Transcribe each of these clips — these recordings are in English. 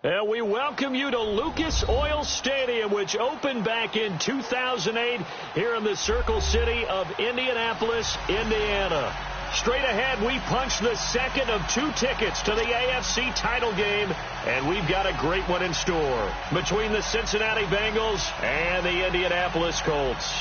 And we welcome you to Lucas Oil Stadium, which opened back in 2008 here in the Circle City of Indianapolis, Indiana. Straight ahead, we punch the second of 2 tickets to the AFC title game, and we've got a great one in store between the Cincinnati Bengals and the Indianapolis Colts.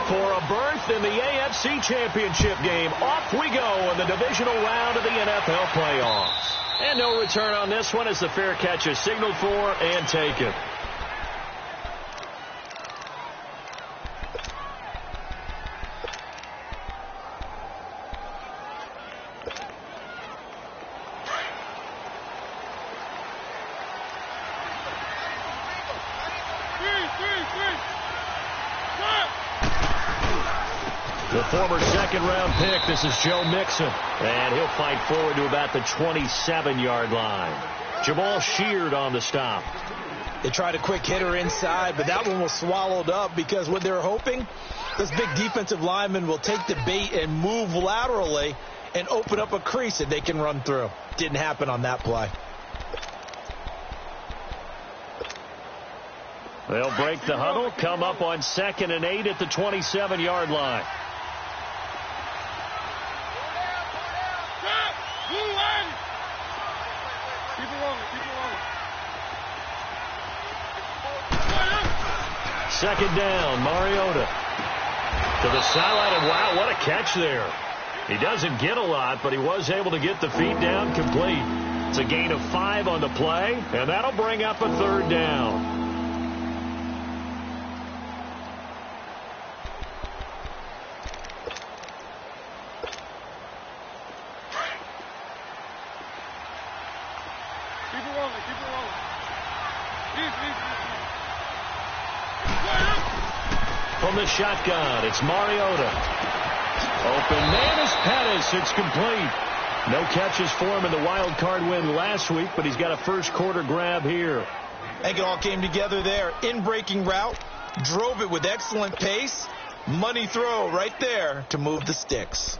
For a berth in the AFC Championship game, off we go in the divisional round of the NFL playoffs. And no return on this one as the fair catch is signaled for and taken. The former second-round pick, this is Joe Mixon, and he'll fight forward to about the 27-yard line. Jamal Sheard on the stop. They tried a quick hitter inside, but that one was swallowed up because what they're hoping, this big defensive lineman will take the bait and move laterally and open up a crease that they can run through. Didn't happen on that play. They'll break the huddle, come up on 2nd and 8 at the 27-yard line. Second down, Mariota to the sideline, and wow, what a catch there. He doesn't get a lot, but he was able to get the feet down complete. It's a gain of 5 on the play, and that'll bring up a 3rd down. From the shotgun, it's Mariota. Open man is Pettis. It's complete. No catches for him in the wild card win last week, but he's got a first-quarter grab here. I think it all came together there. In-breaking route, drove it with excellent pace. Money throw right there to move the sticks.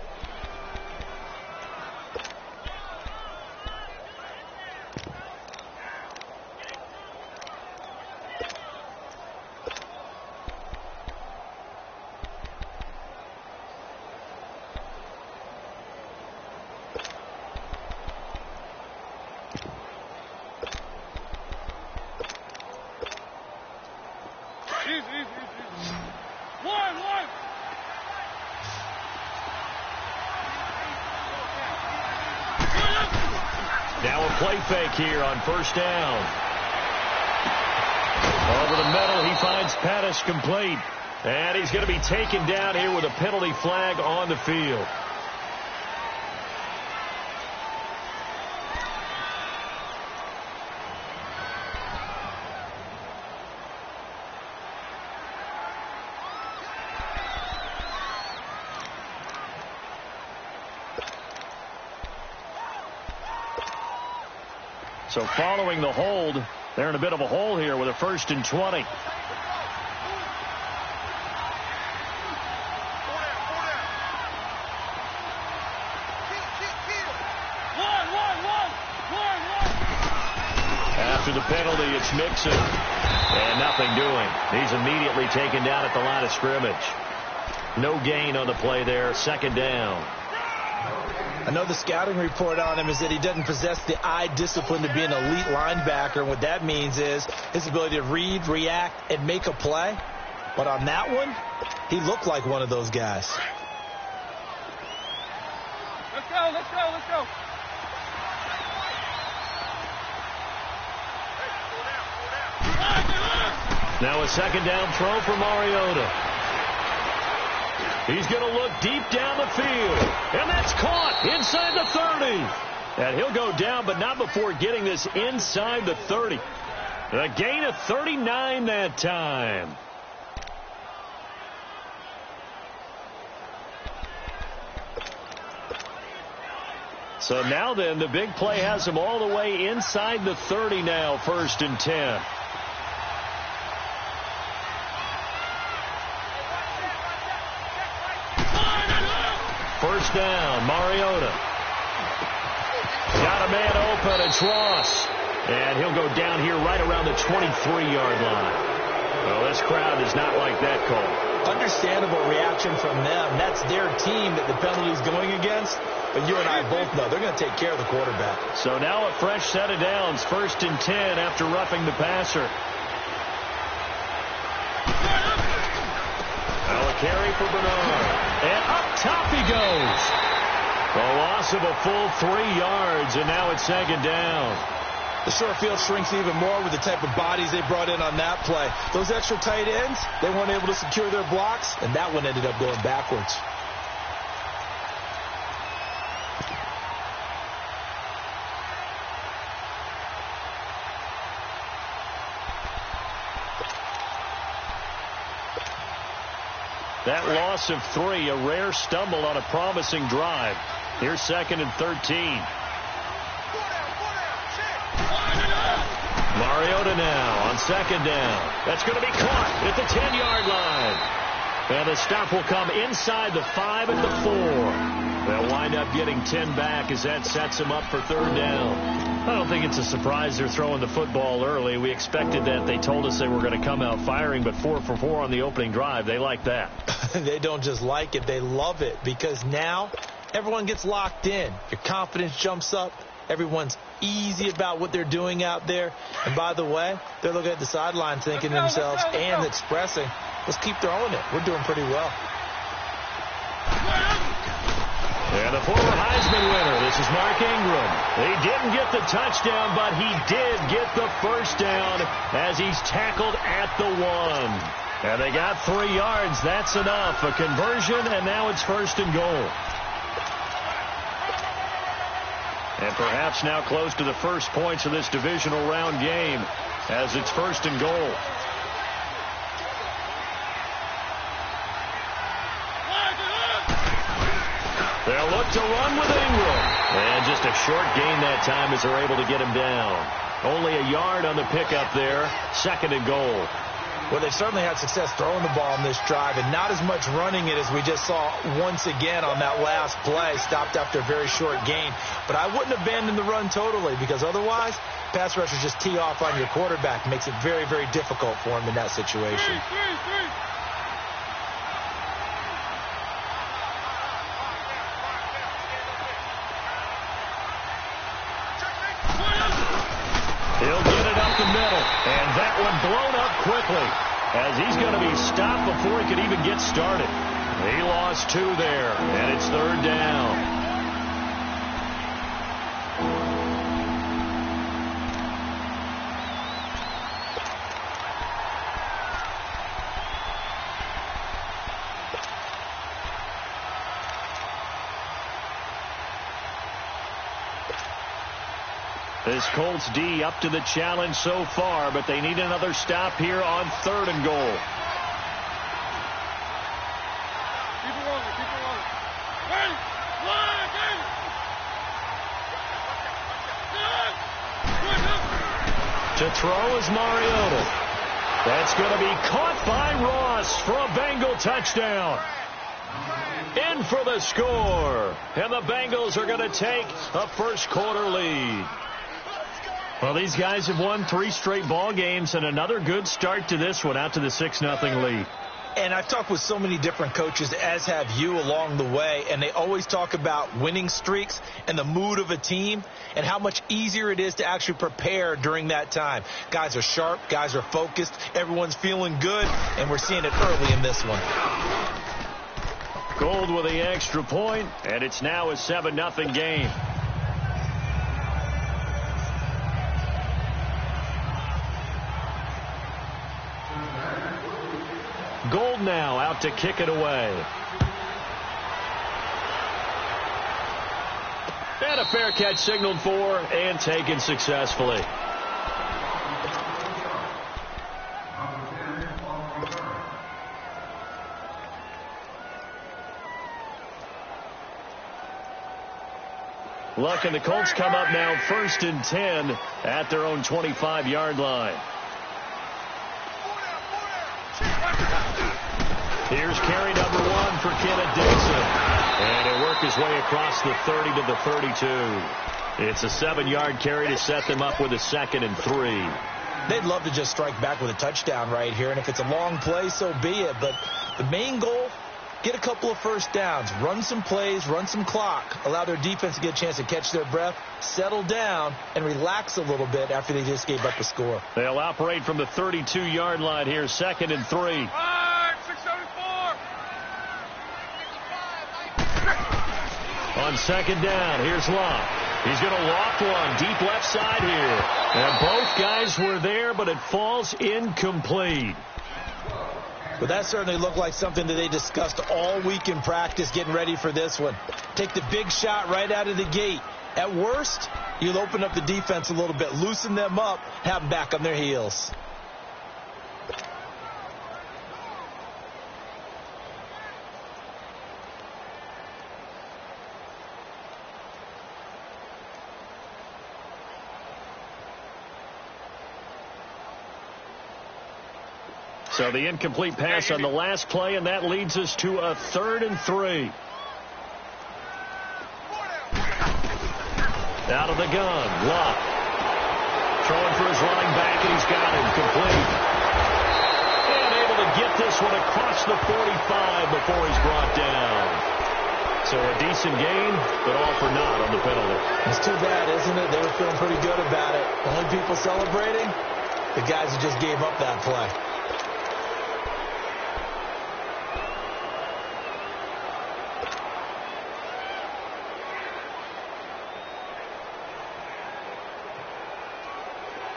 Now a play fake here on 1st down. Over the middle, he finds Pettis complete. And he's going to be taken down here with a penalty flag on the field. So following the hold, they're in a bit of a hole here with a 1st and 20. After the penalty, it's Mixon. And nothing doing. He's immediately taken down at the line of scrimmage. No gain on the play there. 2nd down. I know the scouting report on him is that he doesn't possess the eye discipline to be an elite linebacker. And what that means is his ability to read, react, and make a play. But on that one, he looked like one of those guys. Let's go, let's go, let's go. Now a 2nd down throw for Mariota. He's going to look deep down the field. And that's caught inside the 30. And he'll go down, but not before getting this inside the 30. A gain of 39 that time. So now then, the big play has him all the way inside the 30 now, 1st and 10. First down, Mariota. Got a man open, it's Ross. And he'll go down here right around the 23-yard line. Well, this crowd does not like that call. Understandable reaction from them. That's their team that the penalty's going against. But you and I both know they're going to take care of the quarterback. So now a fresh set of downs, 1st and 10 after roughing the passer. Now a carry for Bernard. And up top he goes. A loss of a full 3 yards, and now it's 2nd down. The short field shrinks even more with the type of bodies they brought in on that play. Those extra tight ends, they weren't able to secure their blocks, and that one ended up going backwards. That loss of 3, a rare stumble on a promising drive. Here's 2nd and 13. Mariota now on 2nd down. That's going to be caught at the 10-yard line. And the stop will come inside the 5 at the 4. They'll wind up getting 10 back as that sets them up for 3rd down. I don't think it's a surprise they're throwing the football early. We expected that. They told us they were going to come out firing, but 4 for 4 on the opening drive. They like that. They don't just like it. They love it because now everyone gets locked in. Your confidence jumps up. Everyone's easy about what they're doing out there. And by the way, they're looking at the sideline thinking to themselves and expressing, let's keep throwing it. We're doing pretty well. And the former Heisman winner, this is Mark Ingram. He didn't get the touchdown, but he did get the 1st down as he's tackled at the 1. And they got 3 yards. That's enough. A conversion, and now it's 1st and goal. And perhaps now close to the first points of this divisional round game as it's 1st and goal. They'll look to run with Ingram. And just a short gain that time as they're able to get him down. Only a yard on the pickup there. 2nd and goal. Well, they've certainly had success throwing the ball in this drive and not as much running it as we just saw once again on that last play. Stopped after a very short gain. But I wouldn't abandon the run totally because otherwise, pass rushers just tee off on your quarterback. Makes it very, very difficult for him in that situation. He'll get it up the middle, and that one blown up quickly as he's going to be stopped before he could even get started. He lost 2 there, and it's 3rd down. This Colts D up to the challenge so far, but they need another stop here on 3rd and goal. Keep it rolling, keep it rolling. Ready, line, to throw is Mariota. That's going to be caught by Ross for a Bengal touchdown. In for the score. And the Bengals are going to take a first quarter lead. Well, these guys have won 3 straight ball games and another good start to this one out to the 6-0 lead. And I've talked with so many different coaches, as have you, along the way, and they always talk about winning streaks and the mood of a team and how much easier it is to actually prepare during that time. Guys are sharp, guys are focused, everyone's feeling good, and we're seeing it early in this one. Gold with the extra point, and it's now a 7-0 game. Gold now out to kick it away. And a fair catch signaled for and taken successfully. Luck and the Colts come up now 1st and 10 at their own 25-yard line. Here's carry number 1 for Kenneth Dixon. And he'll work his way across the 30 to the 32. It's a 7-yard carry to set them up with a 2nd and 3. They'd love to just strike back with a touchdown right here. And if it's a long play, so be it. But the main goal, get a couple of first downs, run some plays, run some clock, allow their defense to get a chance to catch their breath, settle down, and relax a little bit after they just gave up a score. They'll operate from the 32-yard line here, 2nd and 3. On 2nd down, here's Locke. He's going to walk one deep left side here. And both guys were there, but it falls incomplete. But that certainly looked like something that they discussed all week in practice getting ready for this one. Take the big shot right out of the gate. At worst, you'll open up the defense a little bit, loosen them up, have them back on their heels. So the incomplete pass on the last play, and that leads us to a 3rd and 3. Out of the gun, Locke. Throwing for his running back, and he's got him complete. And able to get this one across the 45 before he's brought down. So a decent gain, but all for naught on the penalty. It's too bad, isn't it? They were feeling pretty good about it. Only people celebrating, the guys who just gave up that play.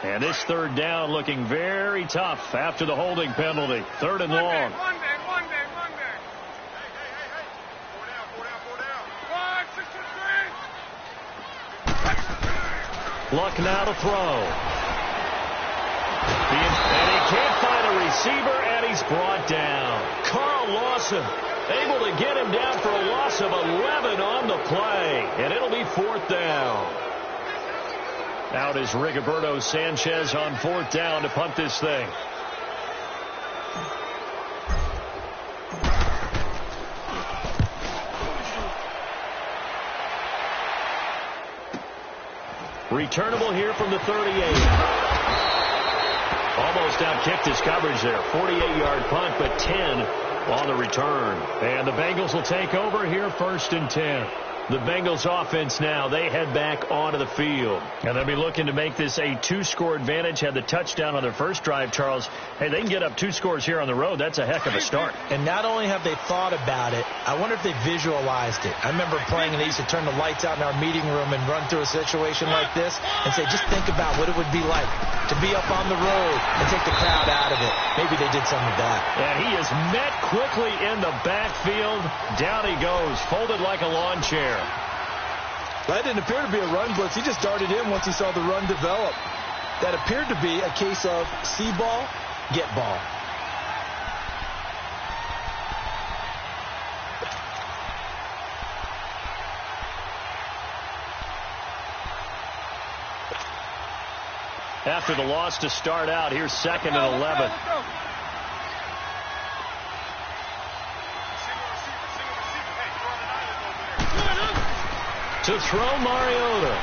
And this 3rd down looking very tough after the holding penalty. 3rd and long. One day. Hey. 1, 6, 3. Luck now to throw. And he can't find a receiver, and he's brought down. Carl Lawson able to get him down for a loss of 11 on the play. And it'll be 4th down. Out is Rigoberto Sanchez on 4th down to punt this thing. Returnable here from the 38. Almost outkicked his coverage there. 48-yard punt, but 10 on the return. And the Bengals will take over here 1st and 10. The Bengals offense now, they head back onto the field. And they'll be looking to make this a 2-score advantage. Had the touchdown on their first drive, Charles. Hey, they can get up 2 scores here on the road. That's a heck of a start. And not only have they thought about it, I wonder if they visualized it. I remember playing, and they used to turn the lights out in our meeting room and run through a situation like this and say, just think about what it would be like to be up on the road and take the crowd out of it. Maybe they did some of that. And he is met quickly in the backfield. Down he goes, folded like a lawn chair. That didn't appear to be a run blitz. He just darted in once he saw the run develop. That appeared to be a case of see ball, get ball. After the loss to start out, here's 2nd and 11. To throw Mariota.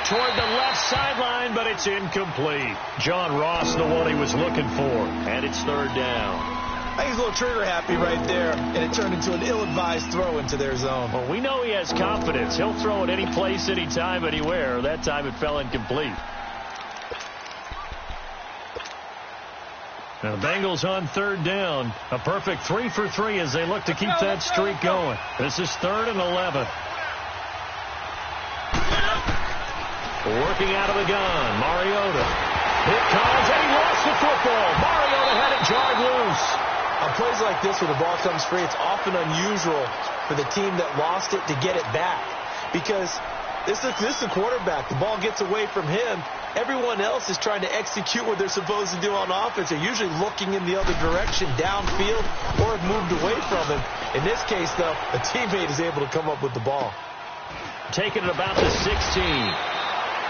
Toward the left sideline, but it's incomplete. John Ross, the one he was looking for. And it's 3rd down. I think he's a little trigger happy right there, and it turned into an ill-advised throw into their zone. Well, we know he has confidence. He'll throw it any place, anytime, anywhere. That time it fell incomplete. Now the Bengals on 3rd down. A perfect 3 for 3 as they look to keep that streak going. This is 3rd and 11. Working out of the gun. Mariota. It comes, and he lost the football. Mariota had it jarred loose. On plays like this where the ball comes free, it's often unusual for the team that lost it to get it back. Because this is the quarterback. The ball gets away from him. Everyone else is trying to execute what they're supposed to do on offense. They're usually looking in the other direction, downfield, or have moved away from him. In this case, though, a teammate is able to come up with the ball. Taking it about the 16.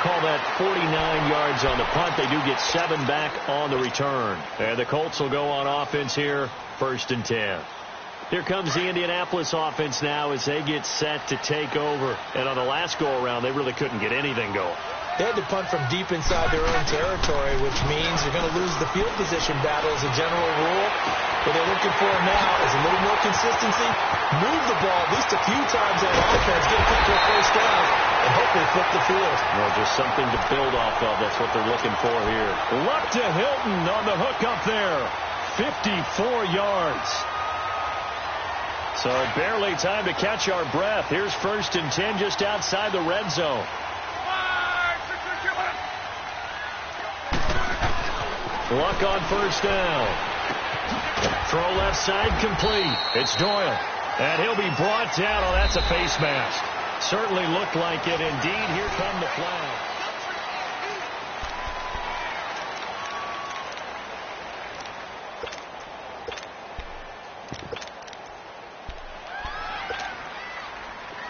Call that 49 yards on the punt. They do get 7 back on the return. And the Colts will go on offense here, 1st and 10. Here comes the Indianapolis offense now as they get set to take over. And on the last go-around, they really couldn't get anything going. They had to punt from deep inside their own territory, which means you're going to lose the field position battle as a general rule. What they're looking for now is a little more consistency, move the ball at least a few times on offense, get a couple of first downs, and hopefully flip the field. Well, just something to build off of. That's what they're looking for here. Luck to Hilton on the hook up there. 54 yards. So barely time to catch our breath. Here's 1st and 10 just outside the red zone. Luck on 1st down. Throw left side complete. It's Doyle. And he'll be brought down. Oh, that's a face mask. Certainly looked like it. Indeed, here come the flag.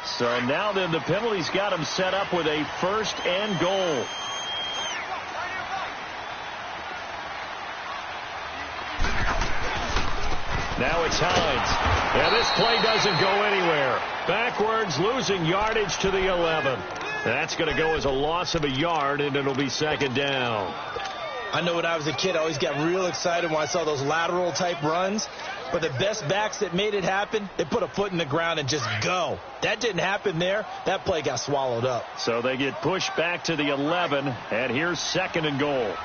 So now then the penalty's got him set up with a 1st and goal. Now it's Hines. Yeah, this play doesn't go anywhere. Backwards, losing yardage to the 11. That's going to go as a loss of a yard, and it'll be 2nd down. I know when I was a kid, I always got real excited when I saw those lateral-type runs. But the best backs that made it happen, they put a foot in the ground and just go. That didn't happen there. That play got swallowed up. So they get pushed back to the 11, and here's 2nd and goal.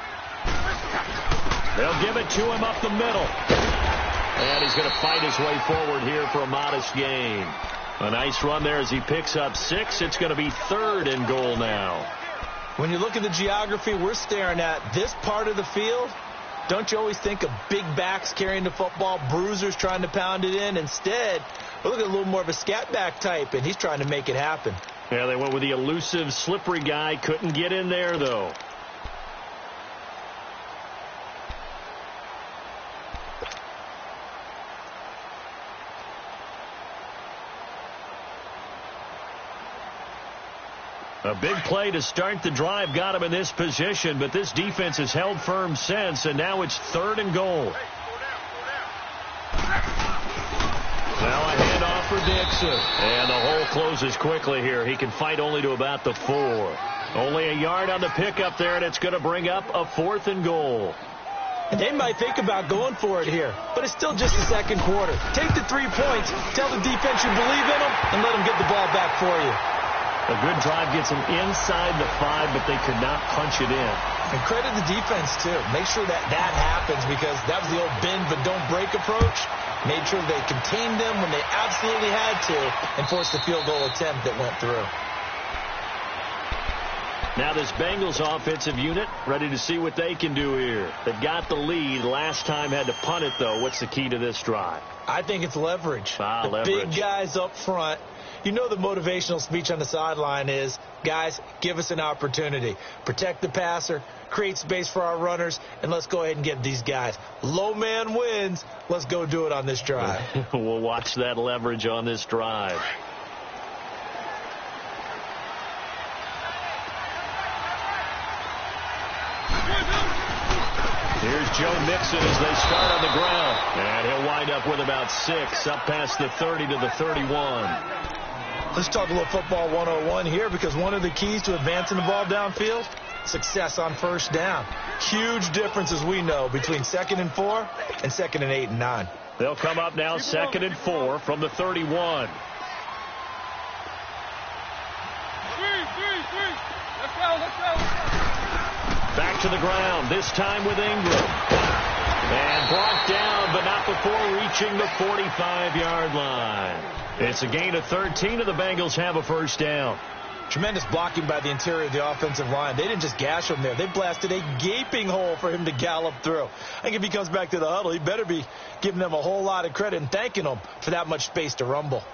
They'll give it to him up the middle. And he's going to fight his way forward here for a modest gain. A nice run there as he picks up 6. It's going to be 3rd and goal now. When you look at the geography we're staring at, this part of the field, don't you always think of big backs carrying the football, bruisers trying to pound it in? Instead, we're looking at a little more of a scat back type, and he's trying to make it happen. Yeah, they went with the elusive, slippery guy. Couldn't get in there, though. A big play to start the drive got him in this position, but this defense has held firm since, and now it's 3rd and goal. Now a handoff for Dixon. And the hole closes quickly here. He can fight only to about the 4. Only a yard on the pickup there, and it's going to bring up a 4th and goal. And they might think about going for it here, but it's still just the 2nd quarter. Take the 3 points, tell the defense you believe in them, and let them get the ball back for you. A good drive gets them inside the 5, but they could not punch it in. And credit the defense, too. Make sure that happens, because that was the old bend but don't break approach. Made sure they contained them when they absolutely had to and forced the field goal attempt that went through. Now this Bengals offensive unit ready to see what they can do here. They've got the lead. Last time had to punt it, though. What's the key to this drive? I think it's leverage. Leverage. Big guys up front. You know the motivational speech on the sideline is, guys, give us an opportunity. Protect the passer, create space for our runners, and let's go ahead and get these guys. Low man wins. Let's go do it on this drive. We'll watch that leverage on this drive. Here's Joe Mixon as they start on the ground. And he'll wind up with about 6, up past the 30 to the 31. Let's talk a little football 101 here, because one of the keys to advancing the ball downfield, success on first down. Huge difference, as we know, between 2nd and 4 and 2nd and 8 and 9. They'll come up now 2nd and 4 from the 31. Let's go. Back to the ground, this time with Ingram. And brought down, but not before reaching the 45-yard line. It's a gain of 13, and the Bengals have a first down. Tremendous blocking by the interior of the offensive line. They didn't just gash him there. They blasted a gaping hole for him to gallop through. I think if he comes back to the huddle, he better be giving them a whole lot of credit and thanking them for that much space to rumble.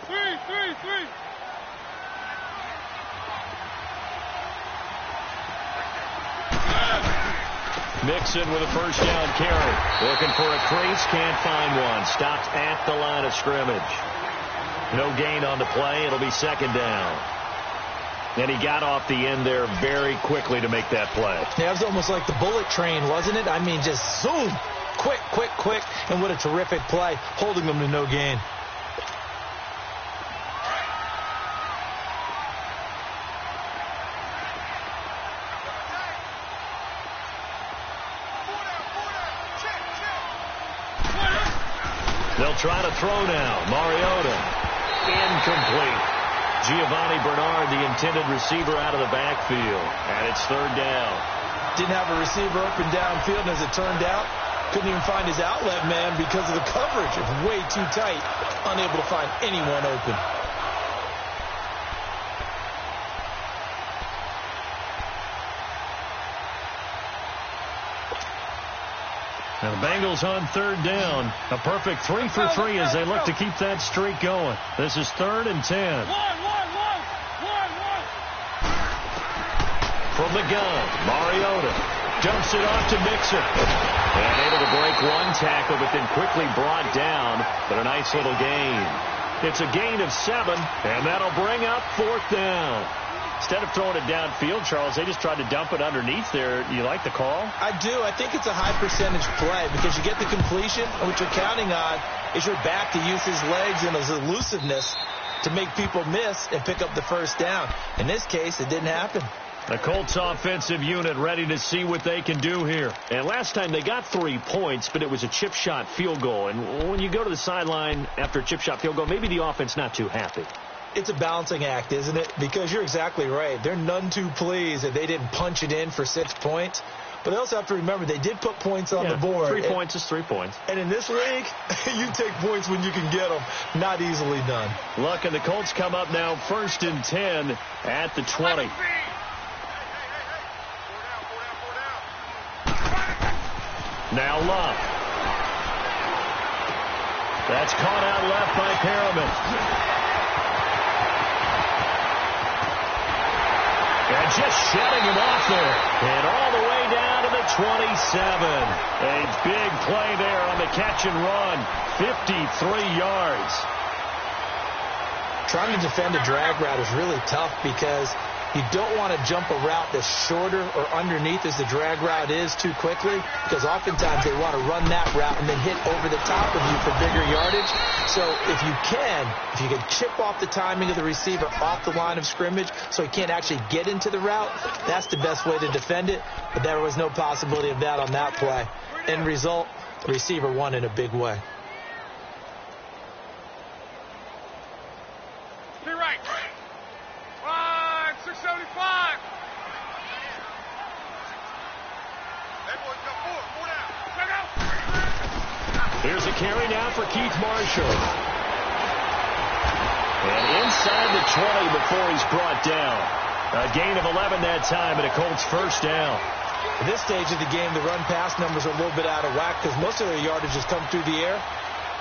Three. Mixon with a first down carry. Looking for a crease, can't find one. Stopped at the line of scrimmage. No gain on the play. It'll be 2nd down. And he got off the end there very quickly to make that play. Yeah, it was almost like the bullet train, wasn't it? I mean, just zoom. Quick. And what a terrific play, holding them to no gain. They'll try to throw now. Mariota. Incomplete. Giovanni Bernard, the intended receiver, out of the backfield. And it's 3rd down. Didn't have a receiver open downfield, and as it turned out, couldn't even find his outlet man because of the coverage. It was way too tight. Unable to find anyone open. Now the Bengals on 3rd down. A perfect 3 for 3 as they look to keep that streak going. This is 3rd and 10. From the gun, Mariota dumps it off to Mixon. And able to break one tackle, but then quickly brought down. But a nice little gain. It's a gain of 7, and that'll bring up 4th down. Instead of throwing it downfield, Charles, they just tried to dump it underneath there. You like the call? I do. I think it's a high percentage play because you get the completion, and what you're counting on is your back to use his legs and his elusiveness to make people miss and pick up the first down. In this case, it didn't happen. The Colts offensive unit ready to see what they can do here. And last time they got 3 points, but it was a chip shot field goal. And when you go to the sideline after a chip shot field goal, maybe the offense not too happy. It's a balancing act, isn't it? Because you're exactly right. They're none too pleased that they didn't punch it in for 6 points. But they also have to remember they did put points on the board. 3 points is 3 points. And in this league, you take points when you can get them. Not easily done. Luck, and the Colts come up now 1st and 10 at the 20. Now Luck. That's caught out left by Perriman. And just shutting him off there. And all the way down to the 27. A big play there on the catch and run. 53 yards. Trying to defend a drag route is really tough because you don't want to jump a route that's shorter or underneath as the drag route is too quickly, because oftentimes they want to run that route and then hit over the top of you for bigger yardage. So if you can chip off the timing of the receiver off the line of scrimmage so he can't actually get into the route, that's the best way to defend it. But there was no possibility of that on that play. End result, the receiver won in a big way. Right. 675. Hey, boys, got 4 down. Check out. Here's a carry now for Keith Marshall. And inside the 20 before he's brought down. A gain of 11 that time, and a Colts first down. At this stage of the game, the run-pass numbers are a little bit out of whack because most of their yardages come through the air.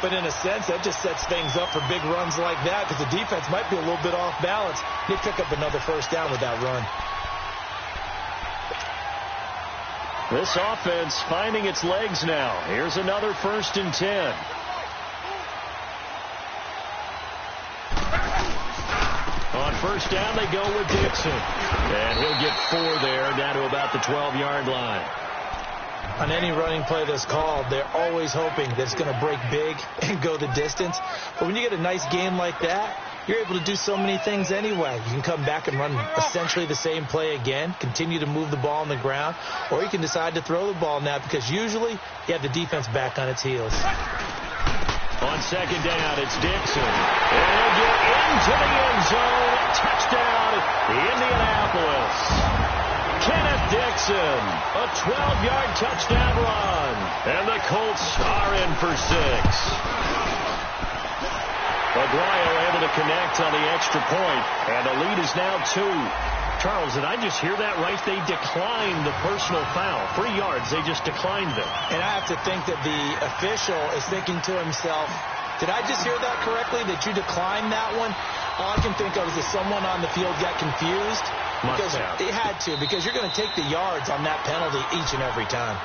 But in a sense, that just sets things up for big runs like that because the defense might be a little bit off balance. They pick up another first down with that run. This offense finding its legs now. Here's another 1st and 10. On first down, they go with Dixon. And he'll get 4 there, down to about the 12-yard line. On any running play that's called, they're always hoping that it's going to break big and go the distance. But when you get a nice game like that, you're able to do so many things anyway. You can come back and run essentially the same play again, continue to move the ball on the ground, or you can decide to throw the ball now because usually you have the defense back on its heels. On second down, it's Dixon. And he'll get into the end zone. Touchdown, Indianapolis. Kenneth Dixon, a 12-yard touchdown run. And the Colts are in for 6. Aguayo able to connect on the extra point, and the lead is now 2. Charles, did I just hear that right? They declined the personal foul. 3 yards, they just declined them. And I have to think that the official is thinking to himself, did I just hear that correctly, that you declined that one? All I can think of is that someone on the field got confused. Because they had to, because you're going to take the yards on that penalty each and every time.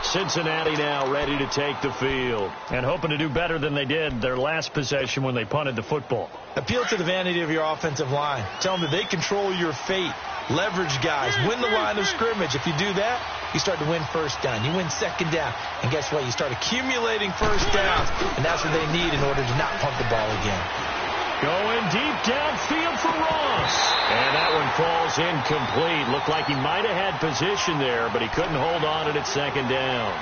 Cincinnati now ready to take the field and hoping to do better than they did their last possession when they punted the football. Appeal to the vanity of your offensive line. Tell them that they control your fate. Leverage guys. Win the line of scrimmage. If you do that, you start to win first down. You win second down. And guess what? You start accumulating first downs. And that's what they need in order to not punt the ball again. Going deep downfield for Ross. And that one falls incomplete. Looked like he might have had position there, but he couldn't hold on at second down.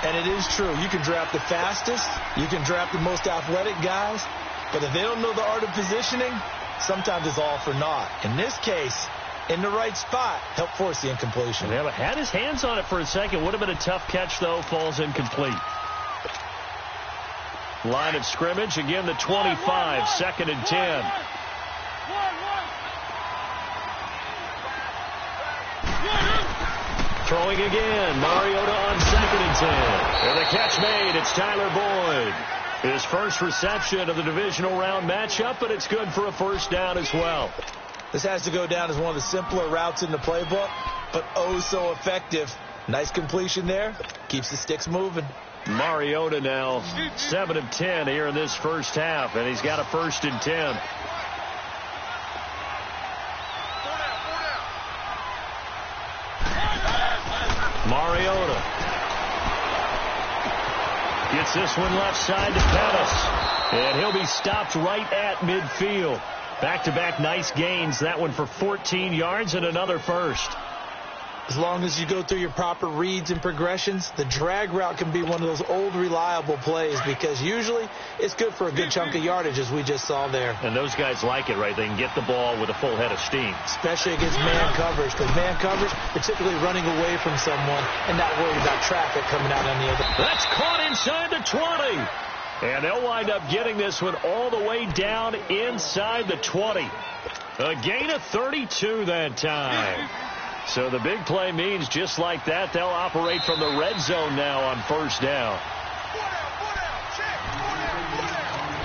And it is true. You can draft the fastest. You can draft the most athletic guys. But if they don't know the art of positioning, sometimes it's all for naught. In this case, in the right spot, help force the incompletion. Yeah, but had his hands on it for a second. Would have been a tough catch, though. Falls incomplete. Line of scrimmage, again the 25, 2nd and 10. Throwing again, Mariota on 2nd and 10. And the catch made, it's Tyler Boyd. His first reception of the divisional round matchup, but it's good for a first down as well. This has to go down as one of the simpler routes in the playbook, but oh so effective. Nice completion there, keeps the sticks moving. Mariota now 7 of 10 here in this first half, and he's got a 1st and 10. Mariota gets this one left side to Pettis, and he'll be stopped right at midfield. Back-to-back nice gains, that one for 14 yards and another first. As long as you go through your proper reads and progressions, the drag route can be one of those old reliable plays because usually it's good for a good chunk of yardage, as we just saw there. And those guys like it, right? They can get the ball with a full head of steam. Especially against man coverage, because man coverage, particularly running away from someone and not worried about traffic coming out on the other. That's caught inside the 20. And they'll wind up getting this one all the way down inside the 20. A gain of 32 that time. So the big play means just like that, they'll operate from the red zone now on first down.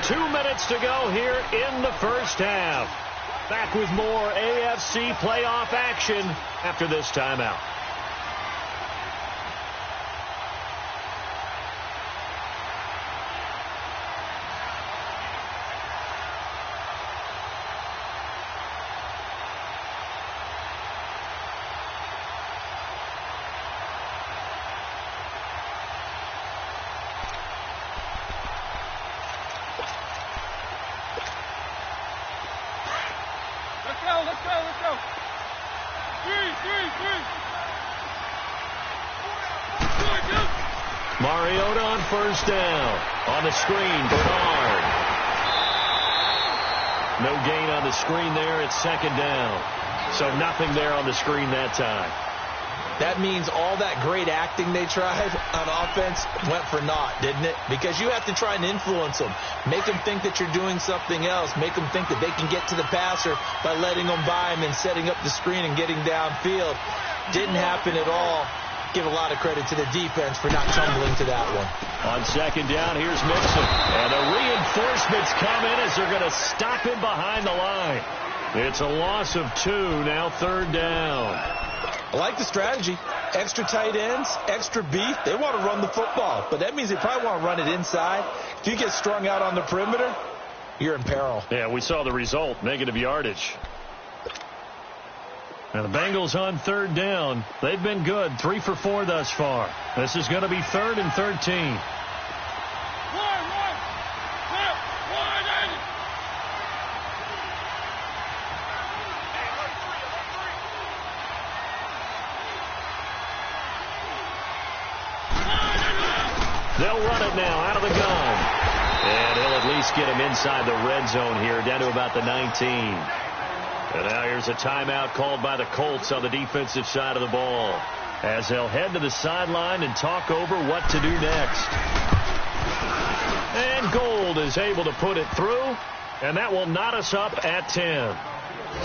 2 minutes to go here in the first half. Back with more AFC playoff action after this timeout. Mariota on first down. On the screen, Bernard. No gain on the screen there. It's second down. So nothing there on the screen that time. That means all that great acting they tried on offense went for naught, didn't it? Because you have to try and influence them. Make them think that you're doing something else. Make them think that they can get to the passer by letting them by him and setting up the screen and getting downfield. Didn't happen at all. Give a lot of credit to the defense for not tumbling to that one. On second down, here's Mixon. And the reinforcements come in as they're going to stop him behind the line. It's a loss of 2, now third down. I like the strategy. Extra tight ends, extra beef. They want to run the football, but that means they probably want to run it inside. If you get strung out on the perimeter, you're in peril. Yeah, we saw the result, negative yardage. And the Bengals on third down. They've been good, 3 for 4 thus far. This is going to be 3rd and 13. They'll run it now out of the gun. And he'll at least get him inside the red zone here, down to about the 19. And now here's a timeout called by the Colts on the defensive side of the ball, as they'll head to the sideline and talk over what to do next. And Gold is able to put it through, and that will knot us up at 10.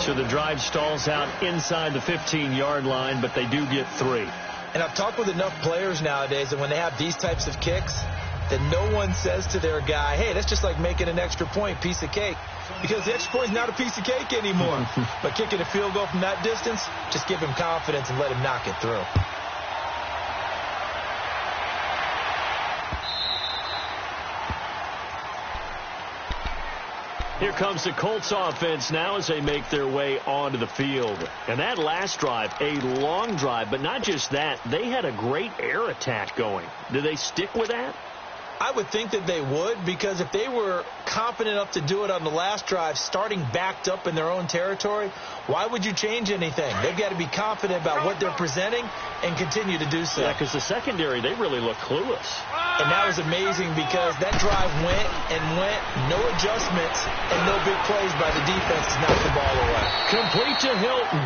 So the drive stalls out inside the 15-yard line, but they do get 3. And I've talked with enough players nowadays that when they have these types of kicks, that no one says to their guy, hey, that's just like making an extra point, piece of cake. Because the extra point is not a piece of cake anymore. But kicking a field goal from that distance, just give him confidence and let him knock it through. Here comes the Colts offense now as they make their way onto the field. And that last drive, a long drive, but not just that. They had a great air attack going. Do they stick with that? I would think that they would, because if they were confident enough to do it on the last drive, starting backed up in their own territory, why would you change anything? They've got to be confident about what they're presenting and continue to do so. Yeah, because the secondary, they really look clueless. And that was amazing because that drive went and went, no adjustments, and no big plays by the defense to knock the ball away. Complete to Hilton.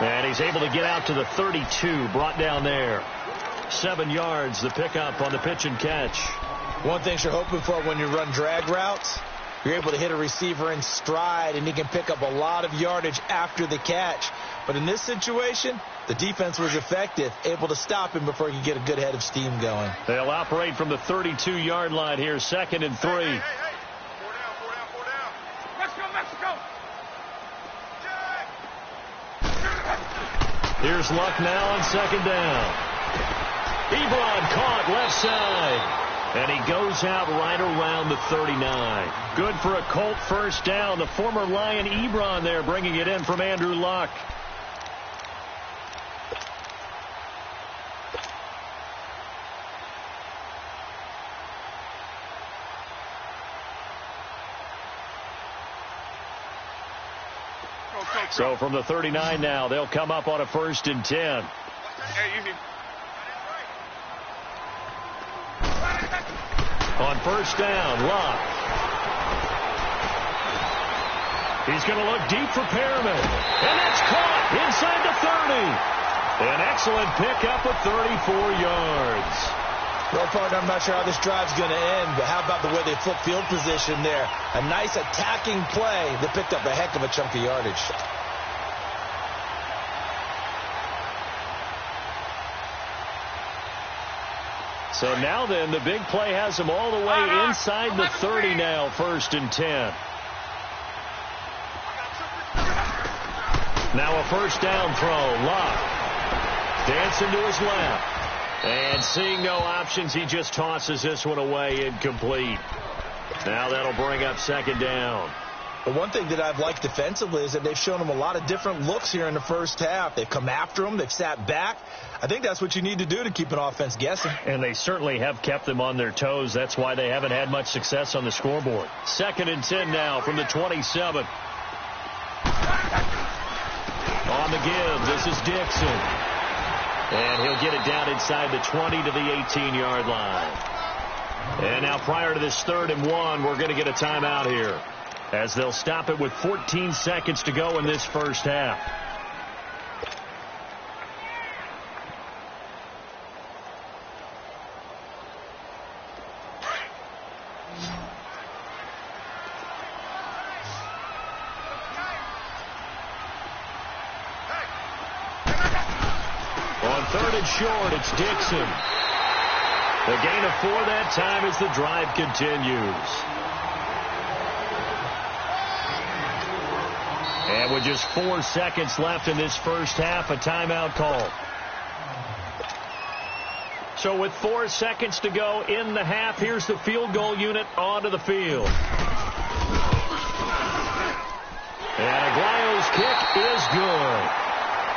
And he's able to get out to the 32, brought down there. 7 yards, the pickup on the pitch and catch. One thing you're hoping for when you run drag routes, you're able to hit a receiver in stride, and he can pick up a lot of yardage after the catch. But in this situation, the defense was effective, able to stop him before he could get a good head of steam going. They'll operate from the 32-yard line here, 2nd and 3. Hey. 4 down. Mexico. Here's Luck now on 2nd down. Ebron caught left side. And he goes out right around the 39. Good for a Colt first down. The former Lion Ebron there bringing it in from Andrew Luck. So from the 39 now, they'll come up on a 1st and 10. On 1st down, Luck. He's going to look deep for Perriman. And that's caught inside the 30. An excellent pickup of 34 yards. Well, partner, I'm not sure how this drive's going to end, but how about the way they flip field position there? A nice attacking play that picked up a heck of a chunk of yardage. So now then, the big play has them all the way inside the 30 now, 1st and 10. Now a 1st down throw. Luck dancing to his left. And seeing no options, he just tosses this one away, incomplete. Now that'll bring up 2nd down. But one thing that I've liked defensively is that they've shown him a lot of different looks here in the first half. They've come after him. They've sat back. I think that's what you need to do to keep an offense guessing. And they certainly have kept them on their toes. That's why they haven't had much success on the scoreboard. 2nd and 10 now from the 27. On the give, this is Dixon. And he'll get it down inside the 20 to the 18-yard line. And now prior to this 3rd and 1, we're going to get a timeout here, as they'll stop it with 14 seconds to go in this first half. third and short. It's Dixon. The gain of 4 that time as the drive continues. And with just 4 seconds left in this first half, a timeout call. So with 4 seconds to go in the half, here's the field goal unit onto the field. And Aguayo's kick is good.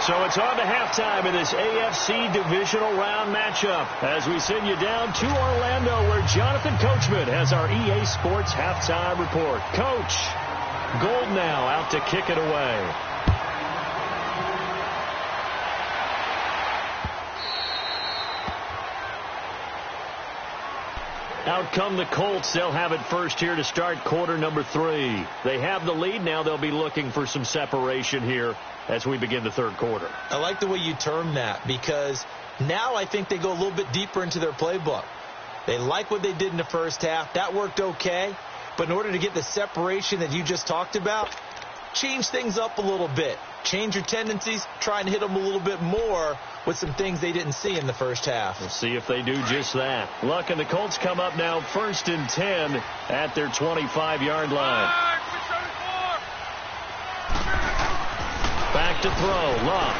So it's on to halftime in this AFC divisional round matchup as we send you down to Orlando where Jonathan Coachman has our EA Sports halftime report. Coach, Gold now out to kick it away. Out come the Colts. They'll have it first here to start quarter number 3. They have the lead. Now they'll be looking for some separation here as we begin the third quarter. I like the way you term that because now I think they go a little bit deeper into their playbook. They like what they did in the first half. That worked okay. But in order to get the separation that you just talked about, change things up a little bit. Change your tendencies. Try and hit them a little bit more with some things they didn't see in the first half. We'll see if they do just that. Luck and the Colts come up now first and 10 at their 25-yard line. Back to throw. Luck.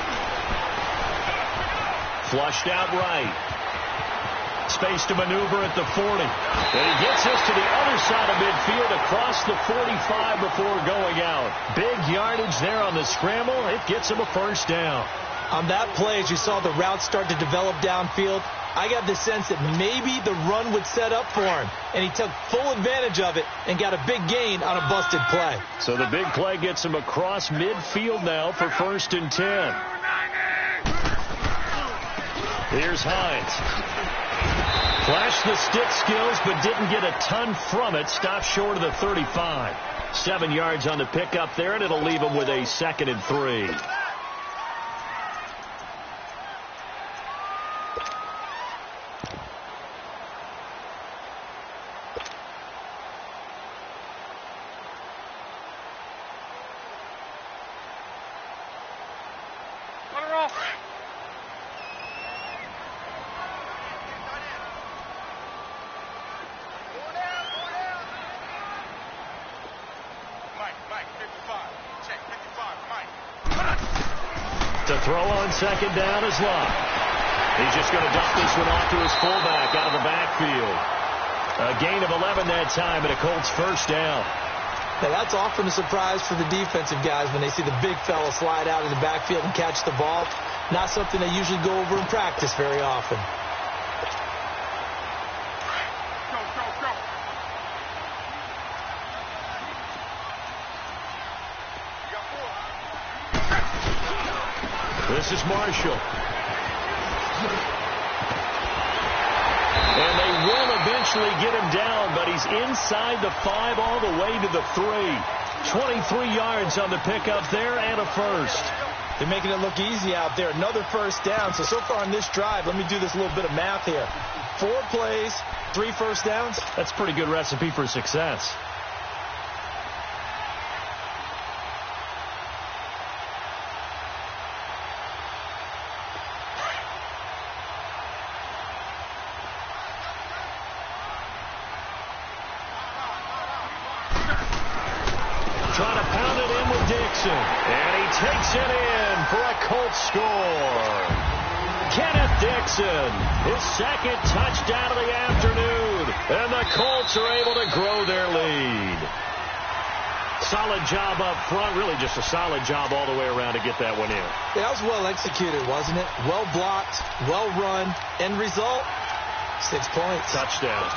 Flushed out right. Space to maneuver at the 40. And he gets us to the other side of midfield across the 45 before going out. Big yardage there on the scramble. It gets him a first down. On that play, as you saw the route start to develop downfield, I got the sense that maybe the run would set up for him. And he took full advantage of it and got a big gain on a busted play. So the big play gets him across midfield now for first and 10. Here's Hines. Flashed the stick skills, but didn't get a ton from it. Stopped short of the 35. 7 yards on the pickup there, and it'll leave him with a 2nd and 3. To throw on second down is Luck. He's just going to dump this one off to his fullback out of the backfield. A gain of 11 that time and a Colts first down. Now that's often a surprise for the defensive guys when they see the big fella slide out of the backfield and catch the ball. Not something they usually go over in practice very often. This is Marshall. And they will eventually get him down, but he's inside the 5 all the way to the 3. 23 yards on the pickup there and a first. They're making it look easy out there. Another first down. So far on this drive, let me do this little bit of math here. 4 plays, 3 first downs. That's a pretty good recipe for success. Trying to pound it in with Dixon. And he takes it in for a Colts score. Kenneth Dixon, his 2nd touchdown of the afternoon. And the Colts are able to grow their lead. Solid job up front. Really just a solid job all the way around to get that one in. Yeah, that was well executed, wasn't it? Well blocked, well run. End result, 6 points. Touchdown.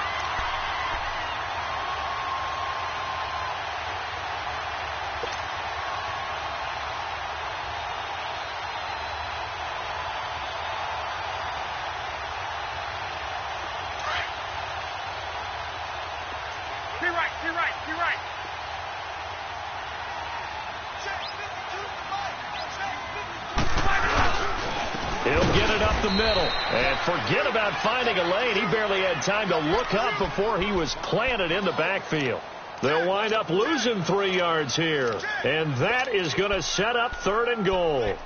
He'll get it up the middle. And forget about finding a lane. He barely had time to look up before he was planted in the backfield. They'll wind up losing 3 yards here. And that is going to set up 3rd and goal.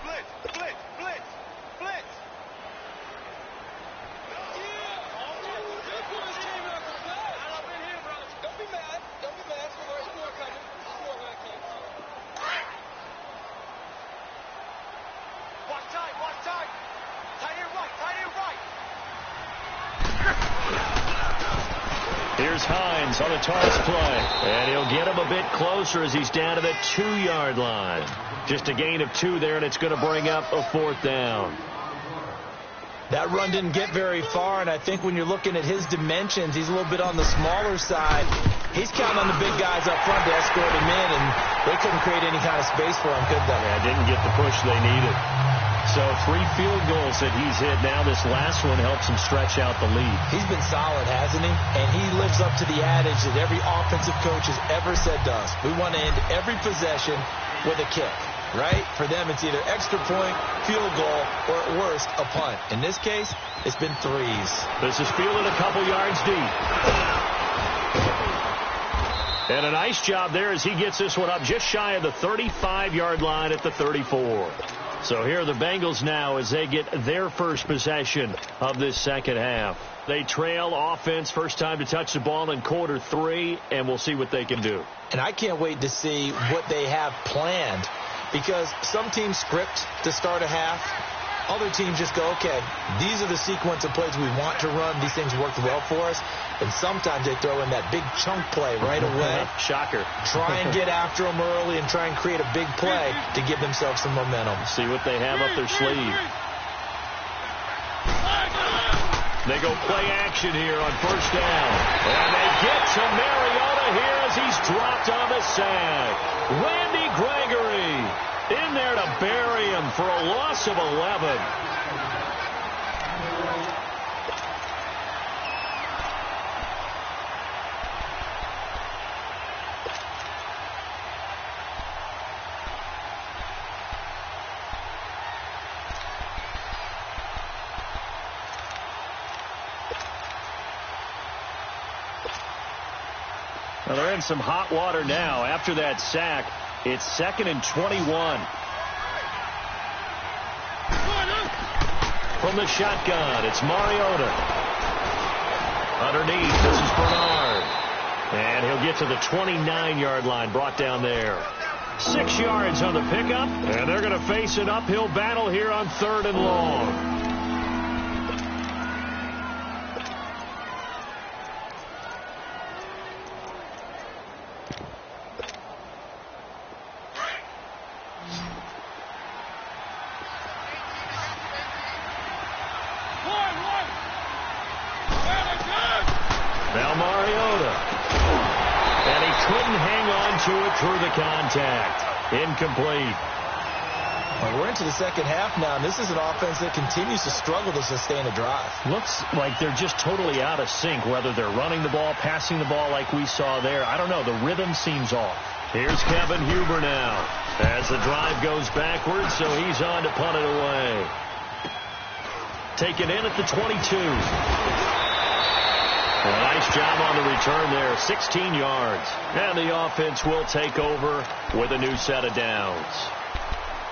Here's Hines on a toss play. And he'll get him a bit closer as he's down to the 2-yard line. Just a gain of 2 there, and it's going to bring up a 4th down. That run didn't get very far, and I think when you're looking at his dimensions, he's a little bit on the smaller side. He's counting on the big guys up front to escort him in, and they couldn't create any kind of space for him, could they? Yeah, didn't get the push they needed. So 3 field goals that he's hit now. This last one helps him stretch out the lead. He's been solid, hasn't he? And he lives up to the adage that every offensive coach has ever said to us. We want to end every possession with a kick, right? For them, it's either extra point, field goal, or at worst, a punt. In this case, it's been 3s. This is fielded a couple yards deep. And a nice job there as he gets this one up just shy of the 35-yard line at the 34. So here are the Bengals now as they get their first possession of this second half. They trail offense, first time to touch the ball in quarter 3, and we'll see what they can do. And I can't wait to see what they have planned, because some teams script to start a half. Other teams just go, okay, these are the sequence of plays we want to run. These things worked well for us. And sometimes they throw in that big chunk play right away. Shocker. Try and get after them early and try and create a big play to give themselves some momentum. See what they have up their sleeve. They go play action here on first down. And they get to Mariota here as he's dropped on the sack. Randy Gregory in there to bury him for a loss of 11. Well, they're in some hot water now. After that sack, it's 2nd and 21. From the shotgun, it's Mariota. Underneath, this is Bernard. And he'll get to the 29-yard line, brought down there. 6 yards on the pickup, and they're going to face an uphill battle here on 3rd and long. Now Mariota. And he couldn't hang on to it through the contact. Incomplete. Well, we're into the second half now, and this is an offense that continues to struggle to sustain a drive. Looks like they're just totally out of sync, whether they're running the ball, passing the ball like we saw there. I don't know. The rhythm seems off. Here's Kevin Huber now as the drive goes backwards, so he's on to punt it away. Taken in at the 22. A nice job on the return there, 16 yards. And the offense will take over with a new set of downs.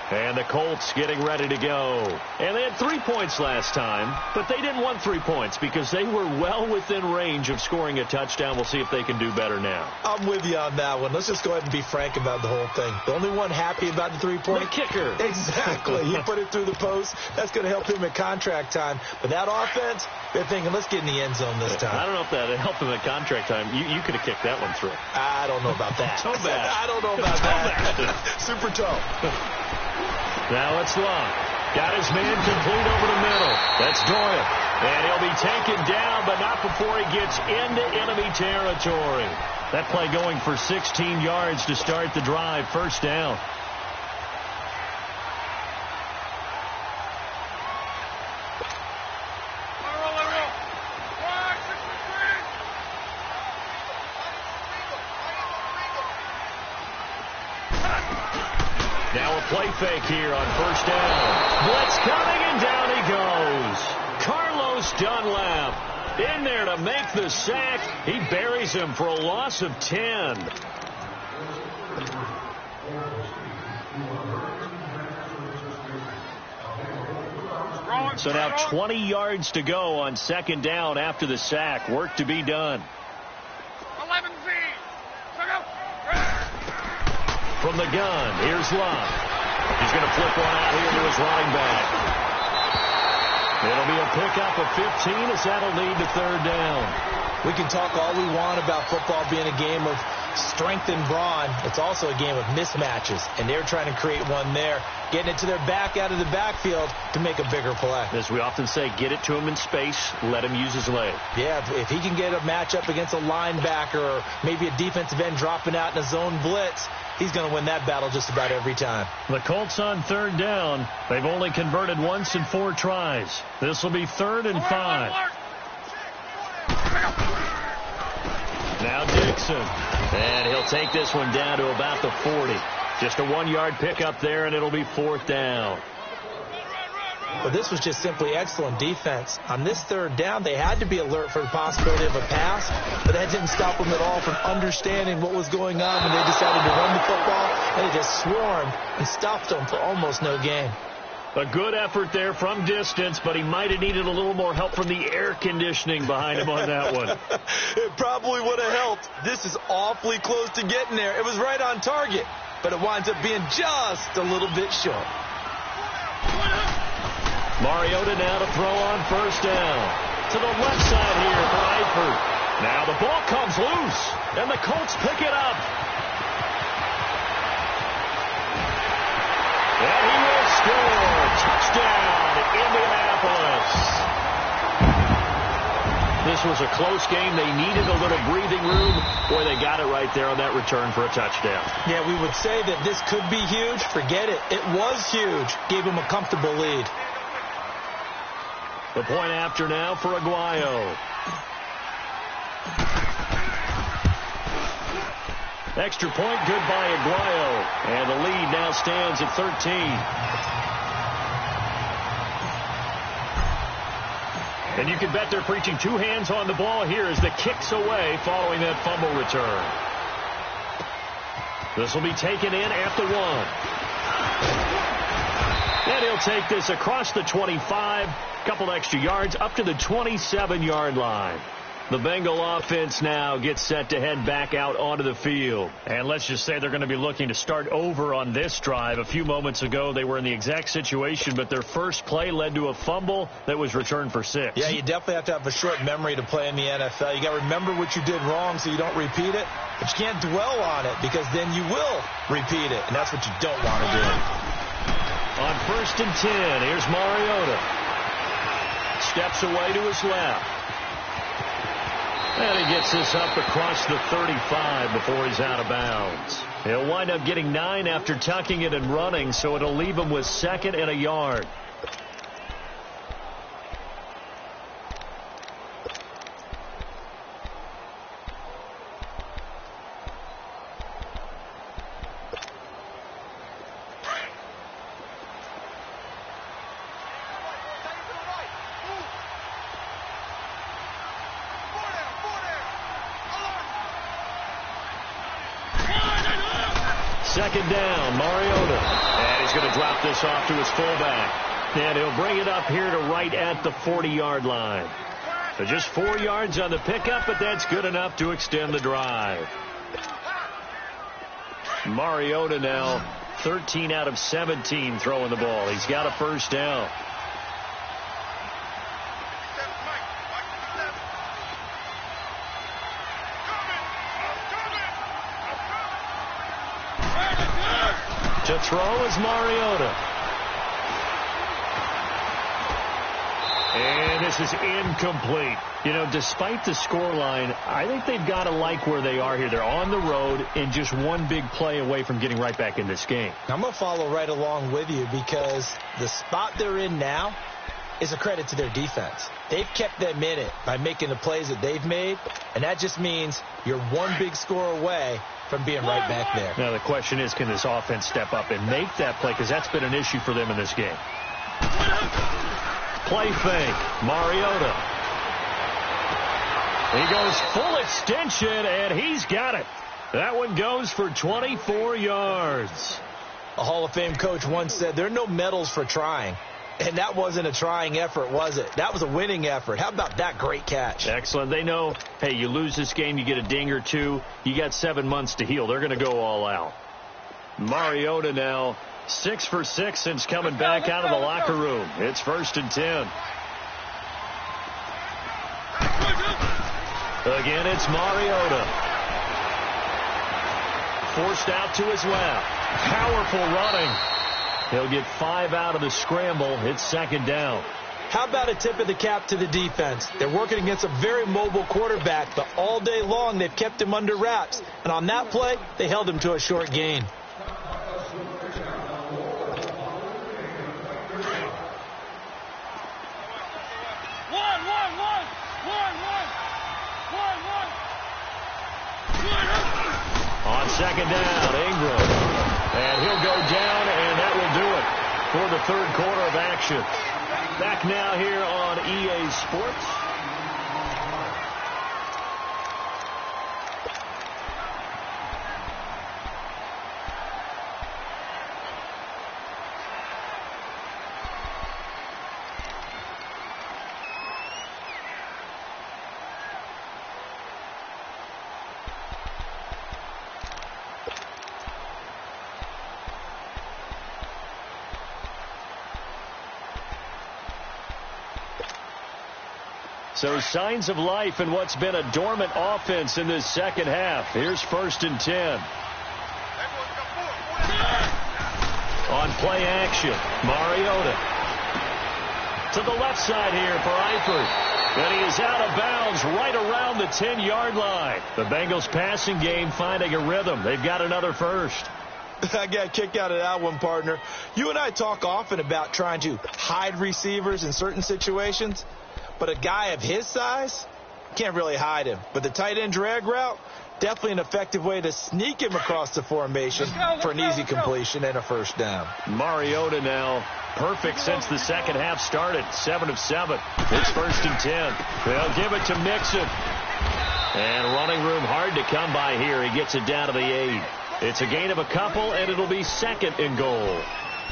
And the Colts getting ready to go. And they had 3 points last time, but they didn't want 3 points because they were well within range of scoring a touchdown. We'll see if they can do better now. I'm with you on that one. Let's just go ahead and be frank about the whole thing. The only one happy about the 3-point the kicker. Exactly. He put it through the post. That's going to help him at contract time. But that offense, they're thinking, let's get in the end zone this time. I don't know if that helped him at contract time. You could have kicked that one through. I don't know about that. Toe back. I don't know about that. Super toe. Now it's Love. Got his man complete over the middle. That's Doyle. And he'll be taken down, but not before he gets into enemy territory. That play going for 16 yards to start the drive. First down. Now a play fake here on first down. Blitz coming, and down he goes. Carlos Dunlap in there to make the sack. He buries him for a loss of 10. So now 20 yards to go on second down after the sack. Work to be done. 11 feet. From the gun, here's Love. He's going to flip one out here to his running back. It'll be a pickup of 15 as that'll lead to third down. We can talk all we want about football being a game of strength and brawn. It's also a game of mismatches, and they're trying to create one there, getting it to their back out of the backfield to make a bigger play. As we often say, get it to him in space, let him use his leg. Yeah, if he can get a matchup against a linebacker or maybe a defensive end dropping out in a zone blitz, he's going to win that battle just about every time. The Colts on third down. They've only converted once in 4 tries. This will be 3rd and 5. Now Dixon. And he'll take this one down to about the 40. Just a 1-yard pickup there, and it'll be 4th down. Well, this was just simply excellent defense. On this third down, they had to be alert for the possibility of a pass, but that didn't stop them at all from understanding what was going on when they decided to run the football, and they just swarmed and stopped them for almost no gain. A good effort there from distance, but he might have needed a little more help from the air conditioning behind him on that one. It probably would have helped. This is awfully close to getting there. It was right on target, but it winds up being just a little bit short. Mariota now to throw on first down. To the left side here for Eifert. Now the ball comes loose, and the Colts pick it up. And he will score. Touchdown, Indianapolis. This was a close game. They needed a little breathing room. Boy, they got it right there on that return for a touchdown. Yeah, we would say that this could be huge. Forget it. It was huge. Gave him a comfortable lead. The point after now for Aguayo. Extra point, good by Aguayo. And the lead now stands at 13. And you can bet they're preaching 2 hands on the ball here as the kick's away following that fumble return. This will be taken in at the 1. And he'll take this across the 25. Couple extra yards up to the 27-yard line. The Bengal offense now gets set to head back out onto the field. And let's just say they're going to be looking to start over on this drive. A few moments ago, they were in the exact situation, but their first play led to a fumble that was returned for 6. Yeah, you definitely have to have a short memory to play in the NFL. You got to remember what you did wrong so you don't repeat it. But you can't dwell on it because then you will repeat it, and that's what you don't want to do. On 1st and 10, here's Mariota. Steps away to his left. And he gets this up across the 35 before he's out of bounds. He'll wind up getting 9 after tucking it and running, so it'll leave him with 2nd and a yard. Second down, Mariota. And he's going to drop this off to his fullback. And he'll bring it up here to right at the 40-yard line. So just 4 yards on the pickup, but that's good enough to extend the drive. Mariota now 13 out of 17 throwing the ball. He's got a first down. To throw is Mariota. And this is incomplete. You know, despite the scoreline, I think they've got to like where they are here. They're on the road and just one big play away from getting right back in this game. I'm going to follow right along with you because the spot they're in now is a credit to their defense. They've kept them in it by making the plays that they've made, and that just means you're one big score away from being right back there. Now, the question is, can this offense step up and make that play? Because that's been an issue for them in this game. Play fake. Mariota. He goes full extension, and he's got it. That one goes for 24 yards. A Hall of Fame coach once said, there are no medals for trying. And that wasn't a trying effort, was it? That was a winning effort. How about that great catch? Excellent. They know, hey, you lose this game, you get a ding or two. You got 7 months to heal. They're going to go all out. Mariota now 6 for 6 since coming back out of the locker room. It's 1st and 10. Again, it's Mariota. Forced out to his left. Powerful running. He'll get 5 out of the scramble. It's second down. How about a tip of the cap to the defense? They're working against a very mobile quarterback, but all day long they've kept him under wraps. And on that play, they held him to a short gain. On second down, Ingram. And he'll go down, and that will do it for the third quarter of action. Back now here on EA Sports. So signs of life in what's been a dormant offense in this second half. Here's 1st and 10. On play action, Mariota. To the left side here for Eifert. And he is out of bounds right around the 10-yard line. The Bengals passing game finding a rhythm. They've got another first. I got a kick out of that one, partner. You and I talk often about trying to hide receivers in certain situations. But a guy of his size, can't really hide him. But the tight end drag route, definitely an effective way to sneak him across the formation for an easy completion and a first down. Mariota now perfect since the second half started. 7 of 7. It's 1st and 10. They'll give it to Mixon. And running room hard to come by here. He gets it down to the 8. It's a gain of a couple, and it'll be 2nd and goal.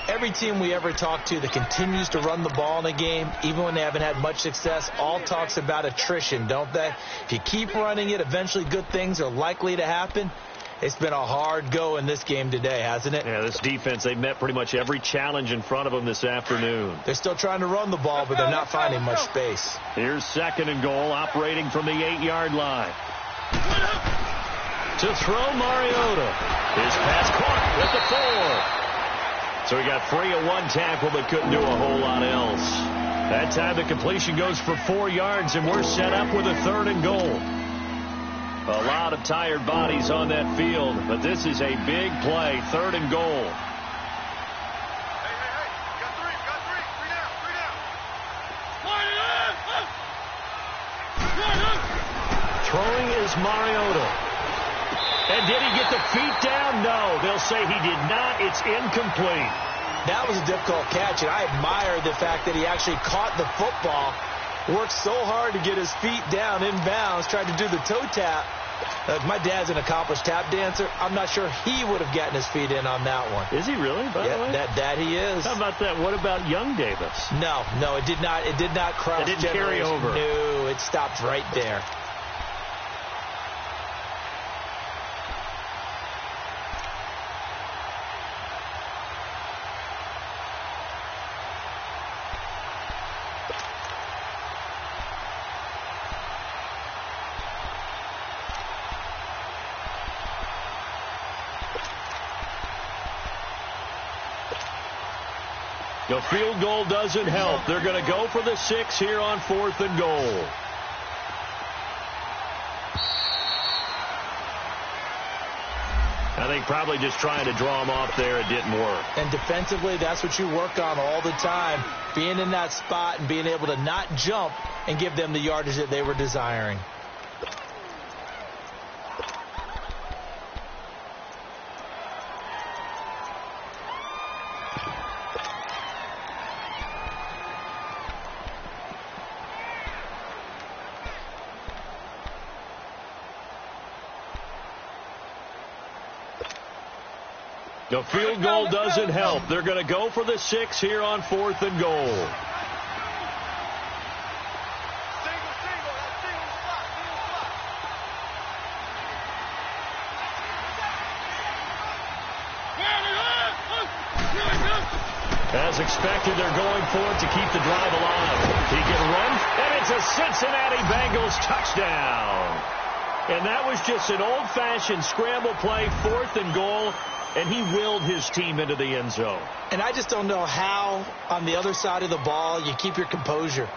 Every team we ever talk to that continues to run the ball in a game, even when they haven't had much success, all talks about attrition, don't they? If you keep running it, eventually good things are likely to happen. It's been a hard go in this game today, hasn't it? Yeah, this defense, they've met pretty much every challenge in front of them this afternoon. They're still trying to run the ball, but they're not finding much space. Here's 2nd and goal, operating from the 8-yard line. To throw Mariota. His pass caught at the 4. So he got free of one tackle but couldn't do a whole lot else. That time the completion goes for 4 yards, and we're set up with a 3rd and goal. A lot of tired bodies on that field, but this is a big play, 3rd and goal. Throwing is Mariota. And did he get the feet down? No, they'll say he did not. It's incomplete. That was a difficult catch, and I admire the fact that he actually caught the football, worked so hard to get his feet down in bounds, tried to do the toe tap. My dad's an accomplished tap dancer. I'm not sure he would have gotten his feet in on that one. Is he really, by the way? That he is. How about that? What about young Davis? No, it did not. It did not cross. It didn't carry over. No, it stopped right there. The field goal doesn't help. They're going to go for the 6 here on 4th and goal. I think probably just trying to draw him off there, it didn't work. And defensively, that's what you work on all the time. Being in that spot and being able to not jump and give them the yardage that they were desiring. The field goal doesn't help. They're going to go for the 6 here on 4th and goal. As expected, they're going for it to keep the drive alive. He can run, and it's a Cincinnati Bengals touchdown. And that was just an old-fashioned scramble play, 4th and goal, and he willed his team into the end zone. And I just don't know how, on the other side of the ball, you keep your composure.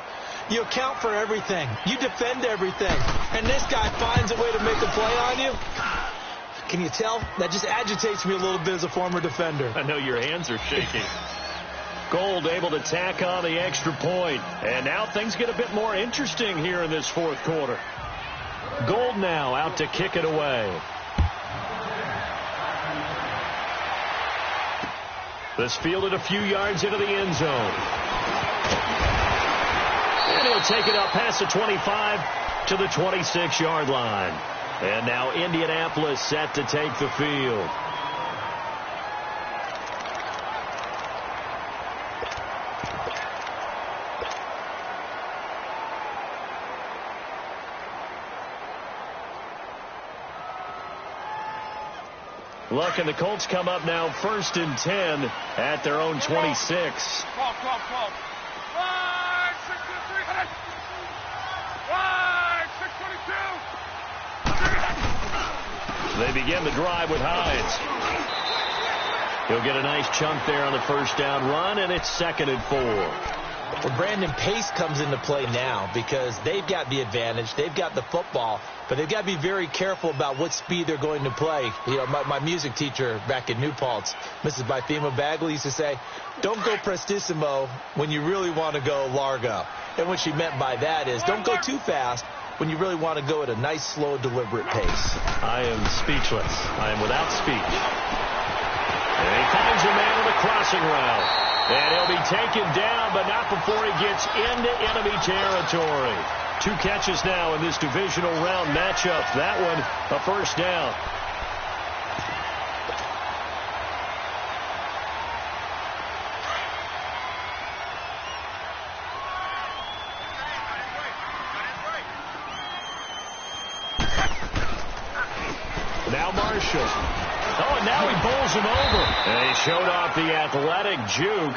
You account for everything. You defend everything. And this guy finds a way to make a play on you. Can you tell? That just agitates me a little bit as a former defender. I know your hands are shaking. Gold able to tack on the extra point. And now things get a bit more interesting here in this 4th quarter. Gold now out to kick it away. This fielded a few yards into the end zone. And he'll take it up past the 25 to the 26-yard line. And now Indianapolis set to take the field. Look, and the Colts come up now 1st and 10 at their own 26. Call. 6:22. They begin the drive with Hines. He'll get a nice chunk there on the first down run, and it's 2nd and 4. Well, Brandon, pace comes into play now because they've got the advantage. They've got the football, but they've got to be very careful about what speed they're going to play. You know, my music teacher back in New Paltz, Mrs. Bythema Bagley, used to say, don't go prestissimo when you really want to go largo. And what she meant by that is don't go too fast when you really want to go at a nice, slow, deliberate pace. I am speechless. I am without speech. And he finds a man on the crossing route. And he'll be taken down, but not before he gets into enemy territory. 2 catches now in this divisional round matchup. That one, a first down. Now Marshall. Oh, and now he bowls him over. And he showed off the athletic juke.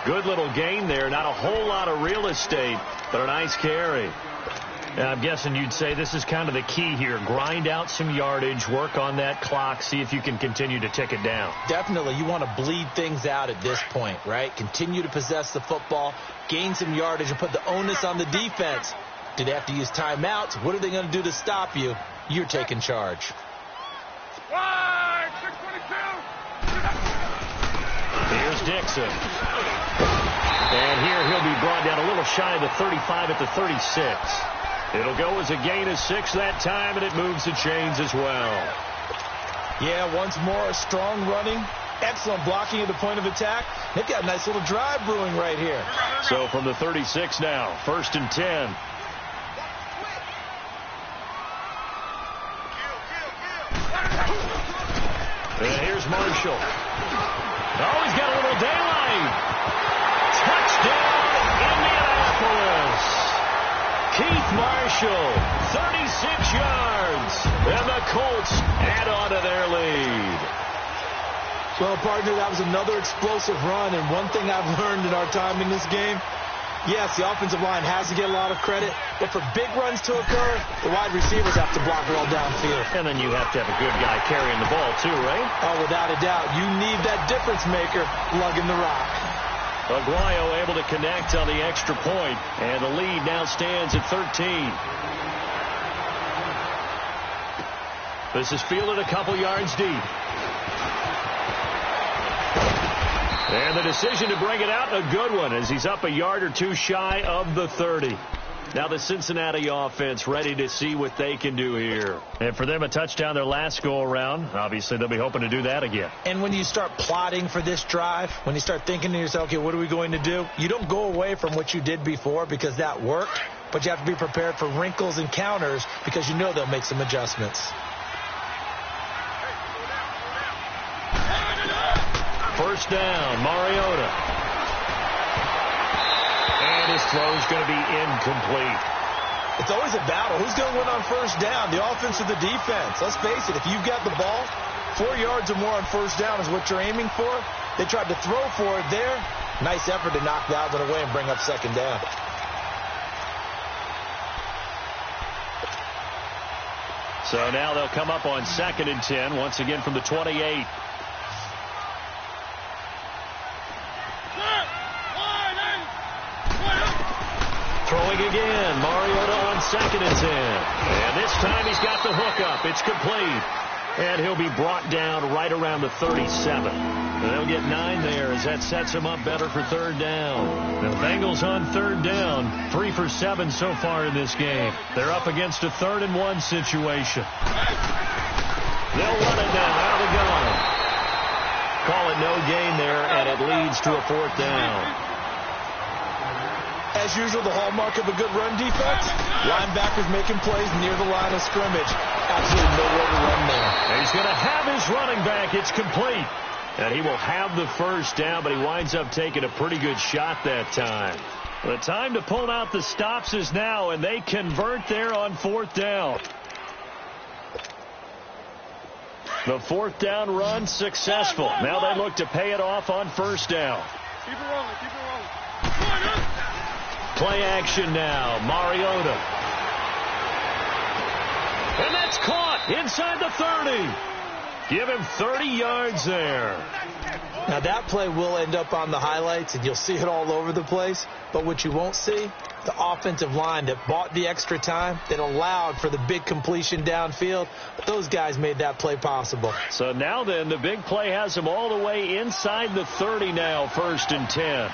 Good little gain there. Not a whole lot of real estate, but a nice carry. And I'm guessing you'd say this is kind of the key here. Grind out some yardage, work on that clock, see if you can continue to tick it down. Definitely. You want to bleed things out at this point, right? Continue to possess the football, gain some yardage, and put the onus on the defense. Do they have to use timeouts? What are they going to do to stop you? You're taking charge. Here's Dixon. And here he'll be brought down a little shy of the 35 at the 36. It'll go as a gain of 6 that time, and it moves the chains as well. Yeah, once more, strong running, excellent blocking at the point of attack. They've got a nice little drive brewing right here. So from the 36 now, 1st and 10. And here's Marshall. Oh, he's got a little daylight. Touchdown, Indianapolis. Keith Marshall, 36 yards. And the Colts add on to their lead. Well, partner, that was another explosive run. And one thing I've learned in our time in this game, yes, the offensive line has to get a lot of credit, but for big runs to occur, the wide receivers have to block well downfield. And then you have to have a good guy carrying the ball too, right? Oh, without a doubt. You need that difference maker lugging the rock. Aguayo able to connect on the extra point, and the lead now stands at 13. This is fielded a couple yards deep. And the decision to bring it out, a good one, as he's up a yard or 2 shy of the 30. Now the Cincinnati offense ready to see what they can do here. And for them, a touchdown their last go-around. Obviously, they'll be hoping to do that again. And when you start plotting for this drive, when you start thinking to yourself, okay, what are we going to do? You don't go away from what you did before because that worked, but you have to be prepared for wrinkles and counters because you know they'll make some adjustments. First down, Mariota. And his throw's going to be incomplete. It's always a battle. Who's going to win on first down, the offense or the defense? Let's face it, if you've got the ball, 4 yards or more on first down is what you're aiming for. They tried to throw for it there. Nice effort to knock that one away and bring up second down. So now they'll come up on 2nd and 10, once again from the 28. Throwing again, Mariota on 2nd and 10. And this time he's got the hook up. It's complete. And he'll be brought down right around the 37. And they'll get 9 there as that sets him up better for 3rd down. The Bengals on 3rd down, 3 for 7 so far in this game. They're up against a 3rd and 1 situation. They'll run it now out of the gun. Call it no gain there, and it leads to a 4th down. As usual, the hallmark of a good run defense, linebackers making plays near the line of scrimmage. Absolutely nowhere to run there. And he's going to have his running back. It's complete. And he will have the 1st down, but he winds up taking a pretty good shot that time. The time to pull out the stops is now, and they convert there on 4th down. The 4th down run successful. Now they look to pay it off on 1st down. Keep it rolling, keep it rolling. Play action now. Mariota. And that's caught inside the 30. Give him 30 yards there. Now that play will end up on the highlights, and you'll see it all over the place. But what you won't see, the offensive line that bought the extra time, that allowed for the big completion downfield. Those guys made that play possible. So now then, the big play has him all the way inside the 30 now, 1st and 10.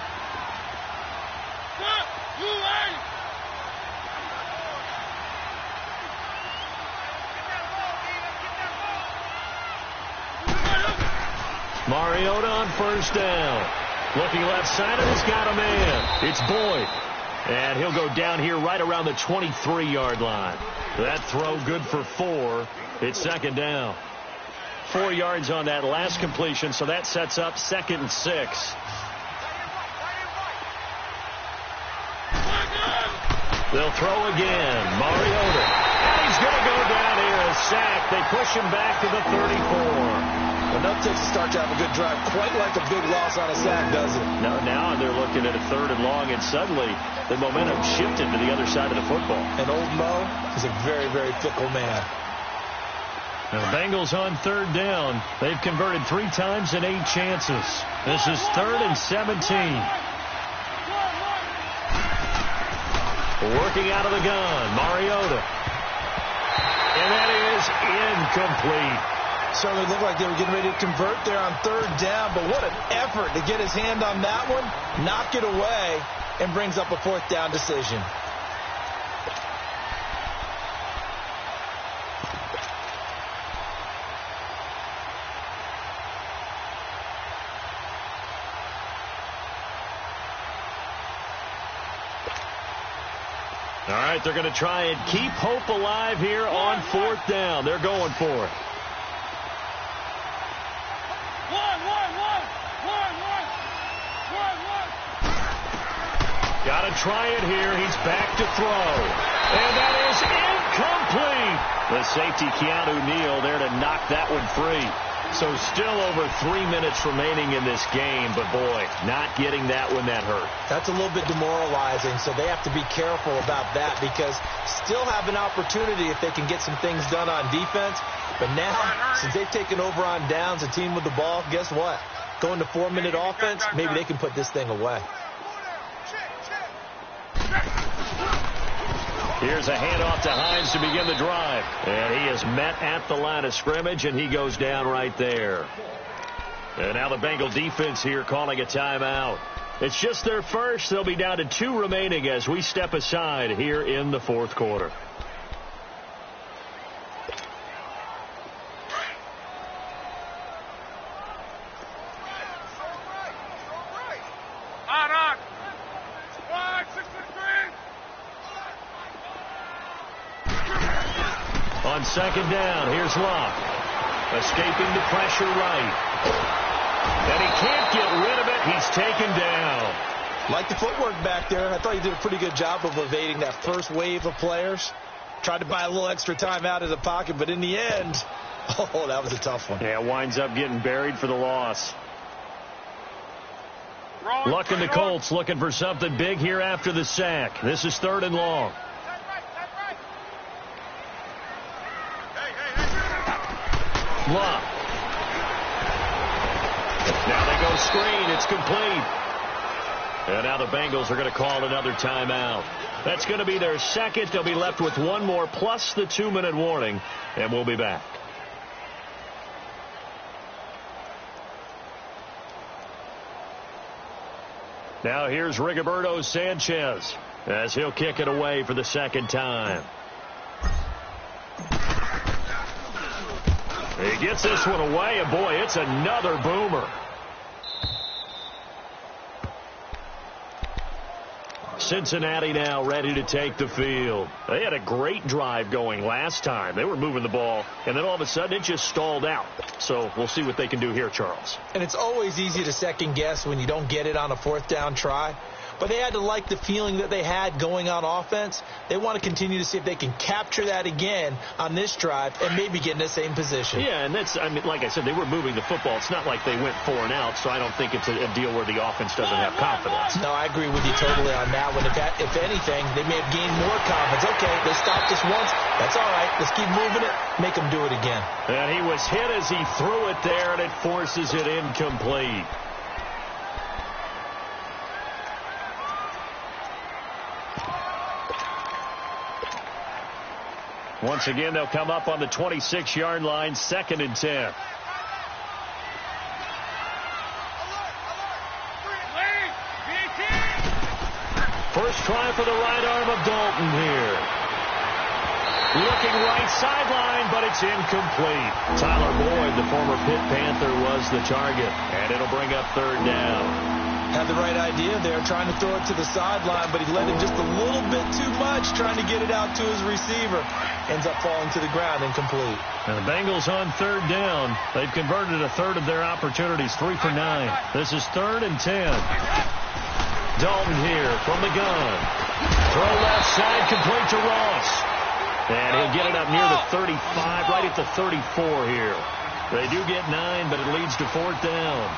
Mariota on 1st down. Looking left side, and he's got a man. It's Boyd. And he'll go down here right around the 23-yard line. That throw good for 4. It's 2nd down. 4 yards on that last completion, so that sets up 2nd and 6. They'll throw again. Mariota. And he's going to go down here. A sack. They push him back to the 34. Enough takes to start to have a good drive. Quite like a big loss on a sack, does it? No, now they're looking at a 3rd and long, and suddenly the momentum shifted to the other side of the football. And old Mo is a very, very fickle man. Now, the Bengals on 3rd down. They've converted 3 times in 8 chances. This is 3rd and 17. Working out of the gun, Mariota. And that is incomplete. Certainly looked like they were getting ready to convert there on 3rd down, but what an effort to get his hand on that one, knock it away, and brings up a 4th down decision. All right, they're going to try and keep hope alive here on 4th down. They're going for it. Got to try it here. He's back to throw. And that is incomplete. The safety, Keanu Neal, there to knock that one free. So still over 3 minutes remaining in this game. But, boy, not getting that one that hurt. That's a little bit demoralizing, so they have to be careful about that because still have an opportunity if they can get some things done on defense. But now, since they've taken over on downs, a team with the ball, guess what? Going to 4-minute offense, maybe they can put this thing away. Here's a handoff to Hines to begin the drive. And he is met at the line of scrimmage, and he goes down right there. And now the Bengal defense here calling a timeout. It's just their first. They'll be down to 2 remaining as we step aside here in the 4th quarter. On 2nd down, here's Locke. Escaping the pressure right. And he can't get rid of it. He's taken down. Like the footwork back there. I thought he did a pretty good job of evading that first wave of players. Tried to buy a little extra time out of the pocket, but in the end, oh, that was a tough one. Yeah, winds up getting buried for the loss. Luck and the Colts looking for something big here after the sack. This is 3rd and long. Luck. Now they go screen. It's complete. And now the Bengals are going to call another timeout. That's going to be their second. They'll be left with one more plus the 2-minute warning. And we'll be back. Now here's Rigoberto Sanchez as he'll kick it away for the second time. He gets this one away, and boy, it's another boomer. Cincinnati now ready to take the field. They had a great drive going last time. They were moving the ball, and then all of a sudden it just stalled out. So we'll see what they can do here, Charles. And it's always easy to second guess when you don't get it on a 4th down try. But they had to like the feeling that they had going on offense. They want to continue to see if they can capture that again on this drive and maybe get in the same position. Yeah, and that's, I mean, like I said, they were moving the football. It's not like they went 4 and out, so I don't think it's a deal where the offense doesn't have confidence. No, I agree with you totally on that one. If anything, they may have gained more confidence. Okay, they stopped us once. That's all right. Let's keep moving it. Make them do it again. And he was hit as he threw it there, and it forces it incomplete. Once again, they'll come up on the 26-yard line, 2nd and 10. First try for the right arm of Dalton here. Looking right sideline, but it's incomplete. Tyler Boyd, the former Pitt Panther, was the target, and it'll bring up 3rd down. Had the right idea there, trying to throw it to the sideline, but he let him just a little bit too much, trying to get it out to his receiver. Ends up falling to the ground, incomplete. And the Bengals on 3rd down. They've converted a third of their opportunities, 3 for 9. This is 3rd and 10. Dalton here from the gun. Throw left side, complete to Ross. And he'll get it up near the 35, right at the 34 here. They do get 9, but it leads to 4th down.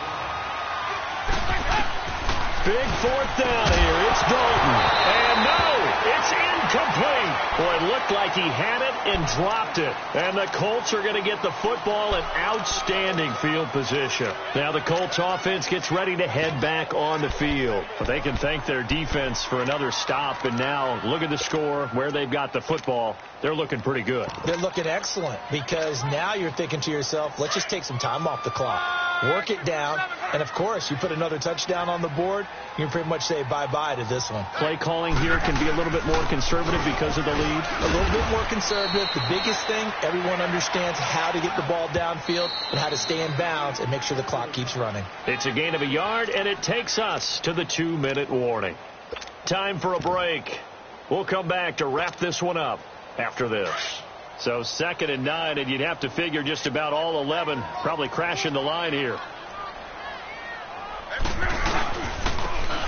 Big 4th down here. It's Dalton. And no, it's incomplete. Boy, it looked like he had it and dropped it. And the Colts are going to get the football in outstanding field position. Now the Colts offense gets ready to head back on the field. But they can thank their defense for another stop. And now look at the score, where they've got the football. They're looking pretty good. They're looking excellent, because now you're thinking to yourself, let's just take some time off the clock. Work it down, and of course, you put another touchdown on the board, you can pretty much say bye-bye to this one. Play calling here can be a little bit more conservative because of the lead. A little bit more conservative. The biggest thing, everyone understands how to get the ball downfield and how to stay in bounds and make sure the clock keeps running. It's a gain of a yard, and it takes us to the 2-minute warning. Time for a break. We'll come back to wrap this one up after this. So 2nd and 9, and you'd have to figure just about all 11 probably crashing the line here.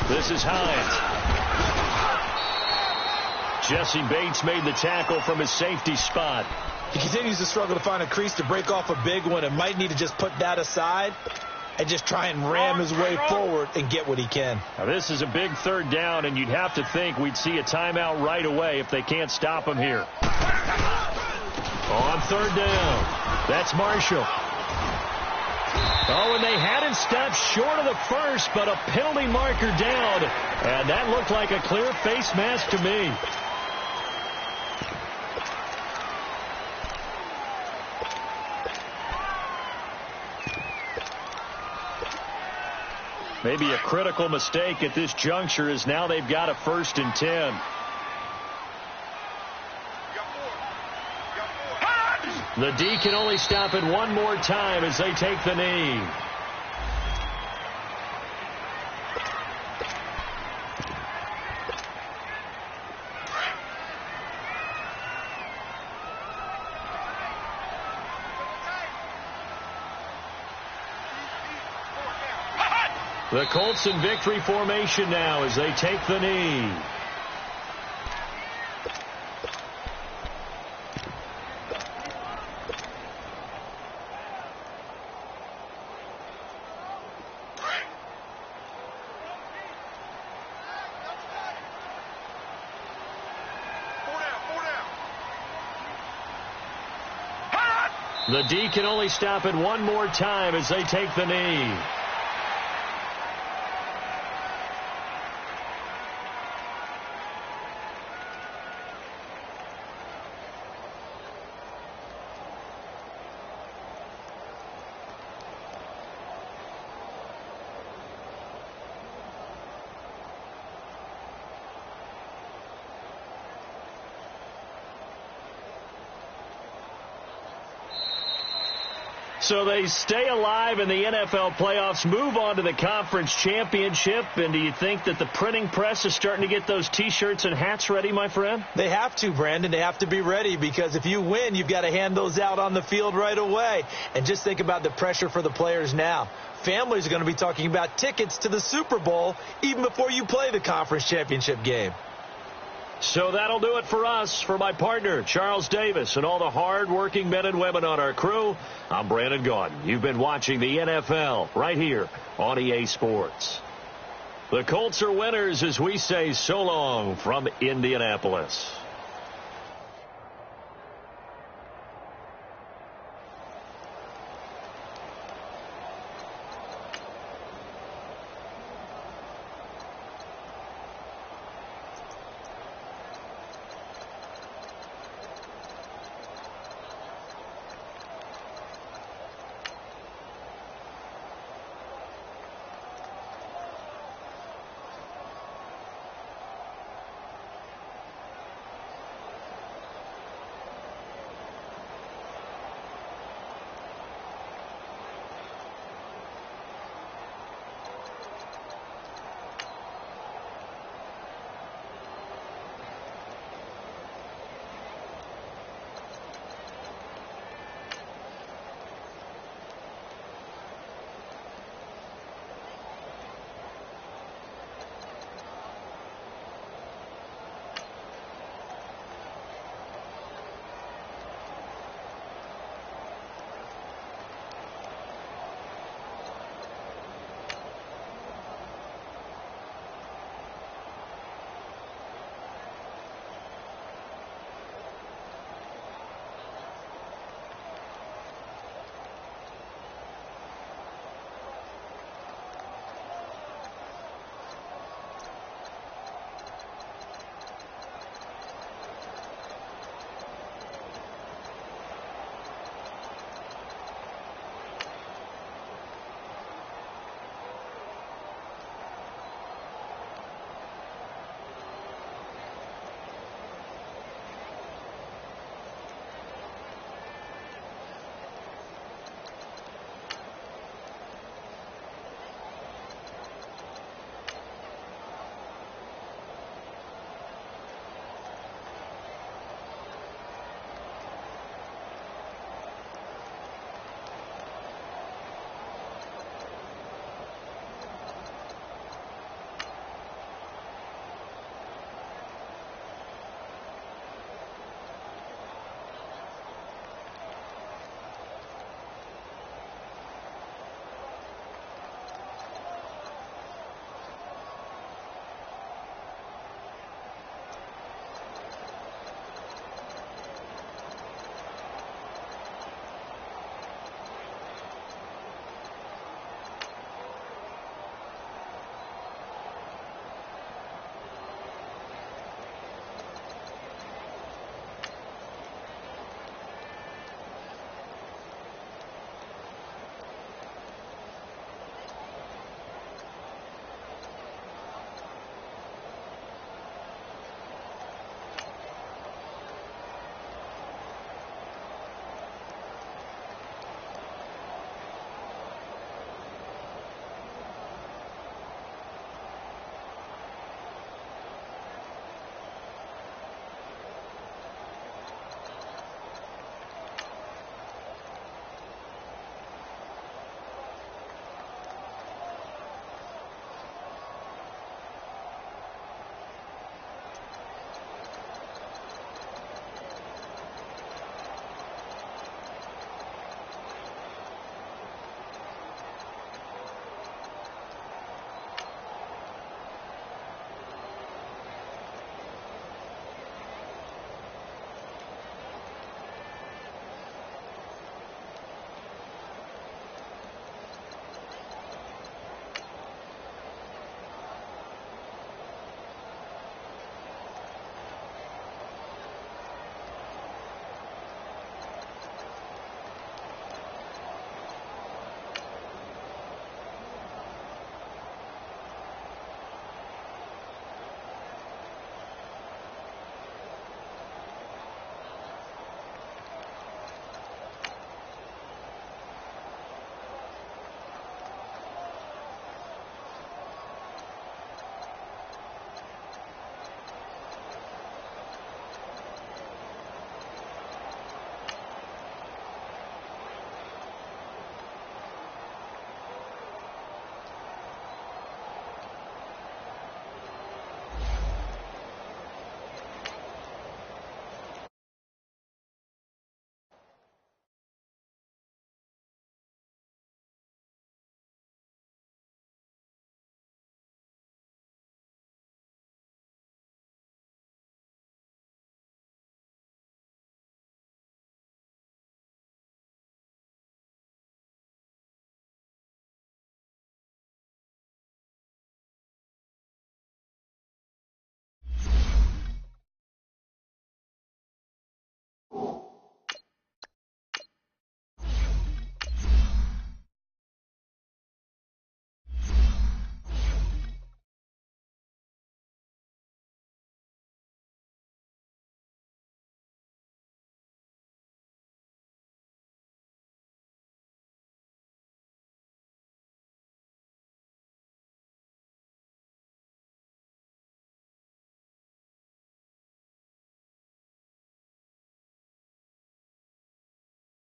This is Hines. Jesse Bates made the tackle from his safety spot. He continues to struggle to find a crease to break off a big one, and might need to just put that aside and just try and ram his way forward and get what he can. Now this is a big 3rd down, and you'd have to think we'd see a timeout right away if they can't stop him here. On 3rd down, that's Marshall. Oh, and they had it stopped short of the first, but a penalty marker down, and that looked like a clear face mask to me. Maybe a critical mistake at this juncture, as now they've got a 1st and 10. The D can only stop it one more time as they take the knee. The Colts in victory formation now as they take the knee. The D can only stop it one more time as they take the knee. So they stay alive in the NFL playoffs, move on to the conference championship. And do you think that the printing press is starting to get those T-shirts and hats ready, my friend? They have to, Brandon. They have to be ready because if you win, you've got to hand those out on the field right away. And just think about the pressure for the players now. Families are going to be talking about tickets to the Super Bowl even before you play the conference championship game. So that'll do it for us. For my partner, Charles Davis, and all the hard-working men and women on our crew, I'm Brandon Gaudin. You've been watching the NFL right here on EA Sports. The Colts are winners as we say so long from Indianapolis.